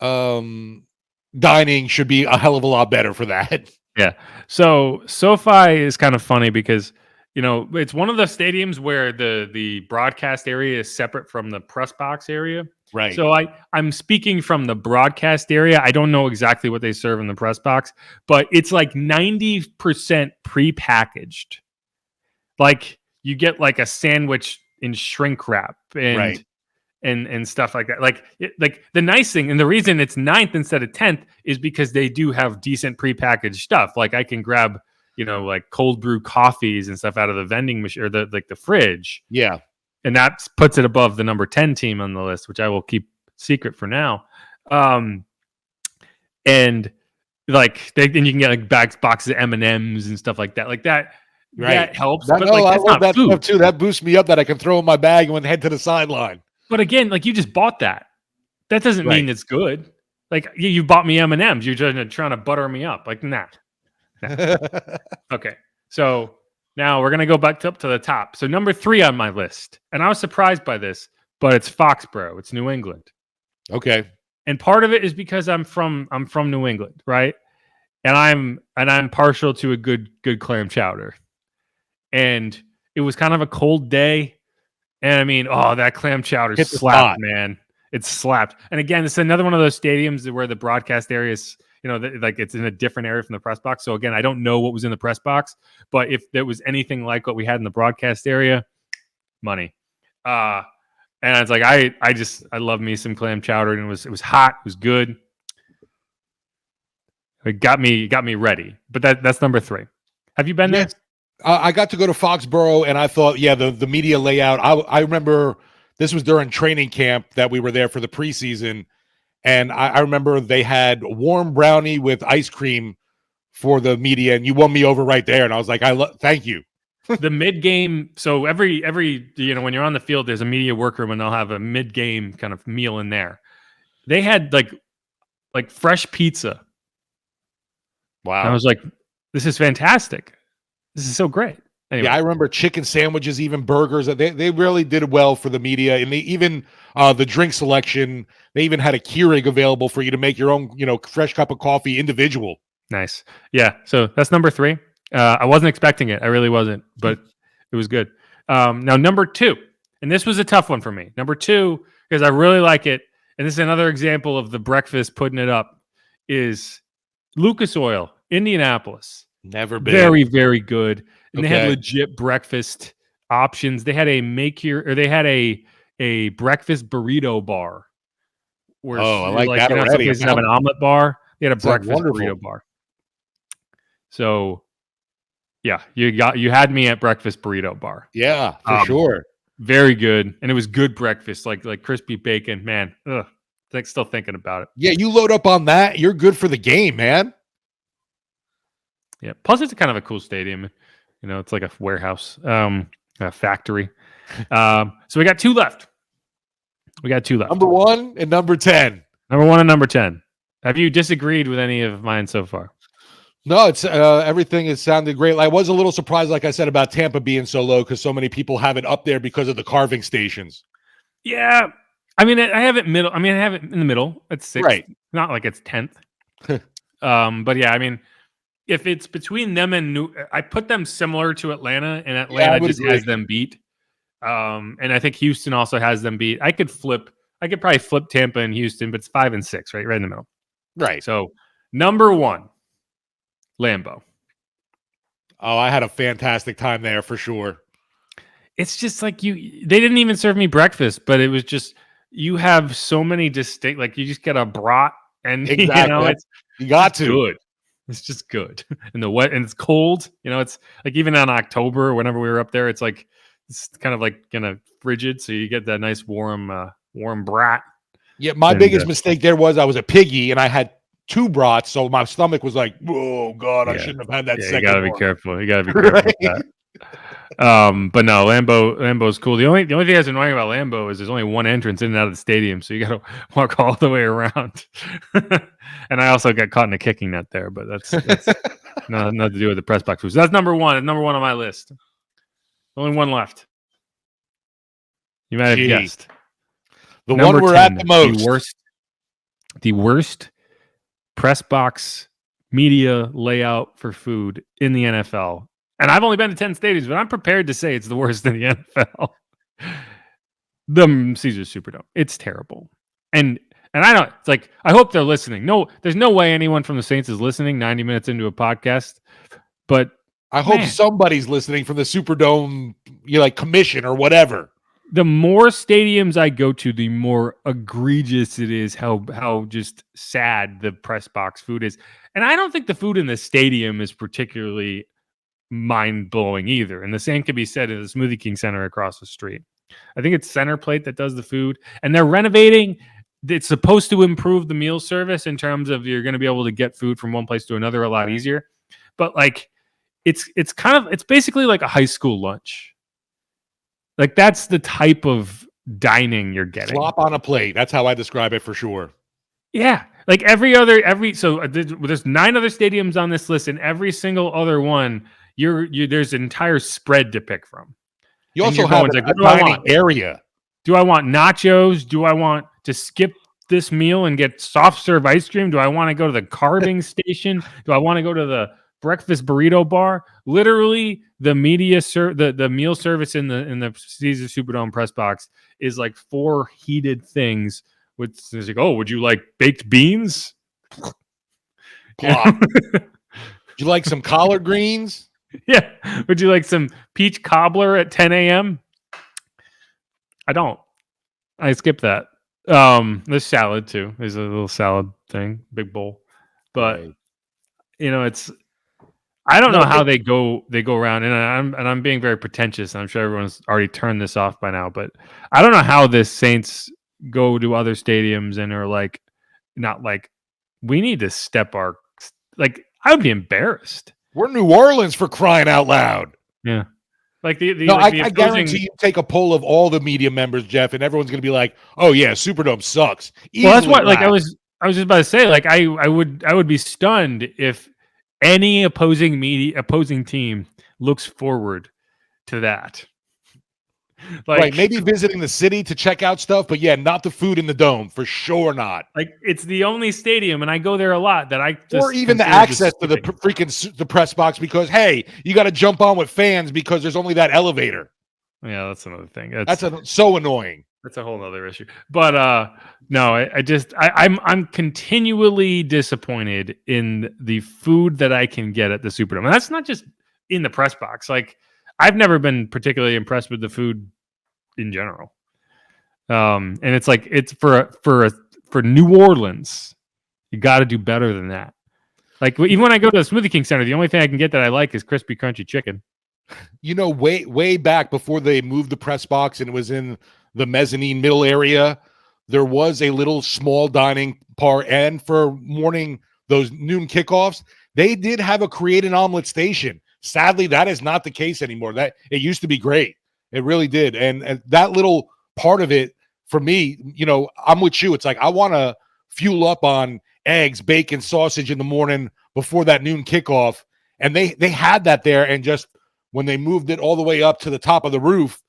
dining should be a hell of a lot better for that. Yeah. So SoFi is kind of funny because, it's one of the stadiums where the broadcast area is separate from the press box area. Right. So I'm speaking from the broadcast area. I don't know exactly what they serve in the press box, but it's like 90% prepackaged. Like you get like a sandwich in shrink wrap and stuff like that. Like the nice thing, and the reason it's 9th instead of 10th is because they do have decent prepackaged stuff. Like I can grab, like cold brew coffees and stuff out of the vending machine or the fridge. Yeah. And that puts it above the number 10 team on the list, which I will keep secret for now. And like then you can get like boxes of M&Ms and stuff like that. Like that. Right. That helps. I love that stuff too. That boosts me up that I can throw in my bag and head to the sideline. But again, like you just bought that. That doesn't mean it's good. Like you bought me M&Ms. You're just trying to butter me up. Like, nah. Okay. So now we're going to go back up to the top. So number 3 on my list. And I was surprised by this, but it's Foxborough. It's New England. Okay. And part of it is because I'm from New England, right? And I'm partial to a good clam chowder. And it was kind of a cold day. And I mean, that clam chowder slapped, man. It slapped. And again, it's another one of those stadiums where the broadcast area is, like it's in a different area from the press box. So again, I don't know what was in the press box, but if there was anything like what we had in the broadcast area, money. And it's like I love me some clam chowder, and it was hot, it was good. It got me ready. But that's number 3. Have you been there? I got to go to Foxborough, and I thought, the media layout. I remember this was during training camp that we were there for the preseason, and I remember they had warm brownie with ice cream for the media, and you won me over right there. And I was like, thank you. The mid-game, so every when you're on the field, there's a media workroom, and they'll have a mid-game kind of meal in there. They had like fresh pizza. Wow. And I was like, this is fantastic. This is so great. Anyway. Yeah, I remember chicken sandwiches, even burgers. They really did well for the media, and they even the drink selection. They even had a Keurig available for you to make your own, fresh cup of coffee individual. Nice. Yeah. So that's number 3. I wasn't expecting it. I really wasn't, but it was good. Now number 2, and this was a tough one for me. Number 2, because I really like it, and this is another example of the breakfast putting it up, is Lucas Oil, Indianapolis. Never been. Very, very good. And they had legit breakfast options. They had a breakfast burrito bar. Where I like that already. Some places have an omelet bar. They had a breakfast wonderful burrito bar. So, yeah, you had me at breakfast burrito bar. Yeah, for sure. Very good, and it was good breakfast, like crispy bacon. Man, still thinking about it. Yeah, you load up on that, you're good for the game, man. Yeah. Plus, it's kind of a cool stadium. It's like a warehouse, a factory. So we got 2 left. Number 1 and number 10. Number 1 and number 10. Have you disagreed with any of mine so far? No, it's everything has sounded great. I was a little surprised, like I said, about Tampa being so low because so many people have it up there because of the carving stations. Yeah. I mean, I have it middle. I mean, I have it in the middle. It's 6th. Right. Not like it's 10th. But yeah, I mean, if it's between them and I put them similar to Atlanta, and Atlanta just has them beat. And I think Houston also has them beat. I could probably flip Tampa and Houston, but it's 5 and 6, right in the middle. Right. So number 1, Lambeau. Oh, I had a fantastic time there for sure. It's just like they didn't even serve me breakfast, but it was just, you have so many distinct, like you just get a brat, and exactly. You got to. Good. It's just good. And and it's cold. It's like even in October, whenever we were up there, it's like it's kind of like frigid, so you get that nice warm brat. Yeah, my biggest mistake there was I was a piggy and I had 2 brats, so my stomach was like, oh god, I shouldn't have had that second. You gotta be careful. You gotta be careful with that. But no, Lambeau's cool. The only thing that's annoying about Lambeau is there's only one entrance in and out of the stadium, so you got to walk all the way around. And I also got caught in a kicking net there, but that's nothing to do with the press box. So that's number 1. Number 1 on my list. Only 1 left. You might have guessed. The number one we're 10, at the most. The worst press box media layout for food in the NFL. And I've only been to 10 stadiums, but I'm prepared to say it's the worst in the NFL. The Caesars Superdome. It's terrible. And I don't, it's like, I hope they're listening. No, there's no way anyone from the Saints is listening 90 minutes into a podcast, but I hope somebody's listening from the Superdome, commission or whatever. The more stadiums I go to, the more egregious it is how just sad the press box food is. And I don't think the food in the stadium is particularly mind-blowing either. And the same can be said in the Smoothie King Center across the street. I think it's Center Plate that does the food. And they're renovating. It's supposed to improve the meal service in terms of you're going to be able to get food from one place to another a lot easier. But it's basically like a high school lunch. Like that's the type of dining you're getting. Slop on a plate. That's how I describe it for sure. Yeah. Like there's 9 other stadiums on this list, and every single other one, there's an entire spread to pick from. You also have a dining area. Do I want nachos? Do I want to skip this meal and get soft serve ice cream? Do I want to go to the carving station? Do I want to go to the breakfast burrito bar? Literally, the the meal service in the Caesars Superdome press box is like 4 heated things It's like, oh, would you like baked beans? Would you like some collard greens? Yeah. Would you like some peach cobbler at 10 a.m.? I don't. I skip that. There's salad too. There's a little salad thing, big bowl. But it's I don't know how they go around, and I'm being very pretentious. I'm sure everyone's already turned this off by now, but I don't know how the Saints go to other stadiums and are like, not like, we need to step our, like, I would be embarrassed. We're New Orleans, for crying out loud. Yeah. Like the I guarantee you take a poll of all the media members, Jeff, and everyone's going to be like, "Oh yeah, Superdome sucks." Well, that's what. Like I was just about to say. Like I would be stunned if any opposing team looks forward to that. Like, right, maybe visiting the city to check out stuff, but yeah, not the food in the dome, for sure not. Like, it's the only stadium, and I go there a lot, that I just or even the access to the press box, because hey, you got to jump on with fans because there's only that elevator. Yeah, that's another thing. That's so annoying. That's a whole other issue. But no, I'm continually disappointed in the food that I can get at the Superdome. And that's not just in the press box. Like, I've never been particularly impressed with the food in general. And it's like, it's for New Orleans, you got to do better than that. Like, even when I go to the Smoothie King Center, the only thing I can get that I like is crispy, crunchy chicken. You know, way back before they moved the press box and it was in the mezzanine middle area, there was a little small dining part, and for those noon kickoffs, they did have a create an omelet station. Sadly, that is not the case anymore. That it used to be great. It really did. And that little part of it, for me, you know, I'm with you. It's like, I want to fuel up on eggs, bacon, sausage in the morning before that noon kickoff. And they had that there. And just when they moved it all the way up to the top of the roof,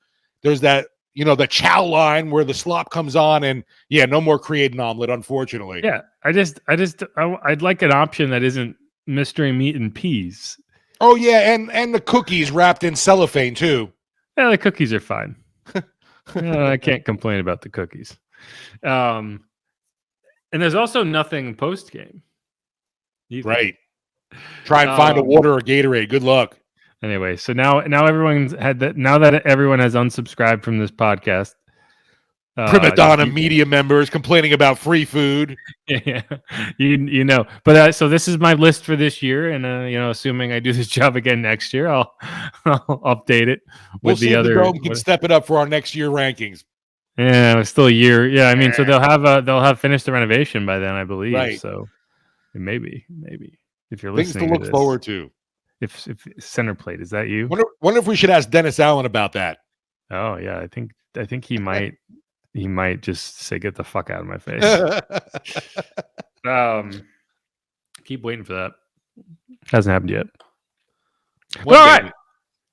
there's that, you know, the chow line where the slop comes on, and yeah, no more create an omelet, unfortunately. Yeah. I'd like an option that isn't mystery meat and peas. Oh yeah, and the cookies wrapped in cellophane too. Yeah, the cookies are fine. I can't complain about the cookies. And there's also nothing post game. Right. Try and find a water or Gatorade. Good luck. Anyway, so now everyone's had that. Now that everyone has unsubscribed from this podcast, prima donna media members complaining about free food. Yeah, you know. But so this is my list for this year, and you know, assuming I do this job again next year, I'll update it with the other. We'll see if we can step it up for our next year rankings. Yeah, it's still a year. Yeah, I mean, so they'll have finished the renovation by then, I believe. Right. So maybe if you're listening, things to look forward to. If center plate, is that you? Wonder if we should ask Dennis Allen about that. Oh yeah, I think he might. He might just say, "Get the fuck out of my face." Keep waiting for that. Hasn't happened yet. Well, all right,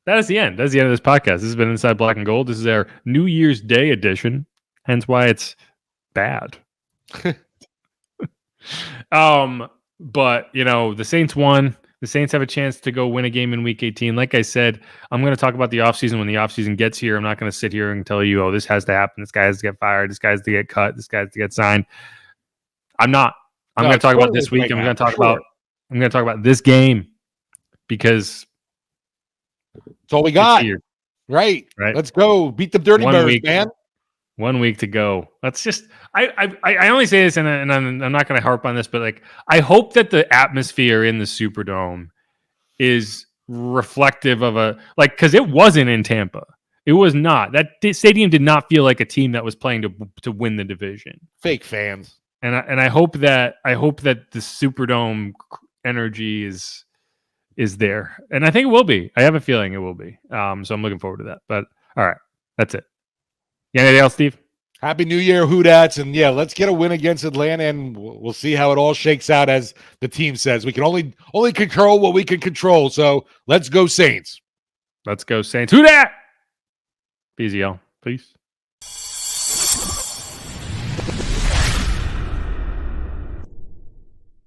that is the end. That's the end of this podcast. This has been Inside Black and Gold. This is our New Year's Day edition. Hence why it's bad. But you know, the Saints won. The Saints have a chance to go win a game in Week 18. Like I said, I'm going to talk about the offseason when the offseason gets here. I'm not going to sit here and tell you, oh, this has to happen. This guy has to get fired. This guy has to get cut. This guy has to get signed. I'm not. I'm going to talk about this week. I'm going to talk about this game because that's all we got. Right. Let's go. Beat the Dirty Birds, man. 1 week to go. That's just I only say this, and I'm not going to harp on this, but like, I hope that the atmosphere in the Superdome is reflective of because it wasn't in Tampa. It was not. That stadium did not feel like a team that was playing to win the division. Fake fans. And I hope that the Superdome energy is there, and I think it will be. I have a feeling it will be. So I'm looking forward to that. But all right, that's it. Anything else, Steve? Happy New Year, Hoodats. And yeah, let's get a win against Atlanta, and we'll see how it all shakes out. As the team says, we can only control what we can control. So let's go Saints. Let's go Saints. Who dat? BZL. Peace.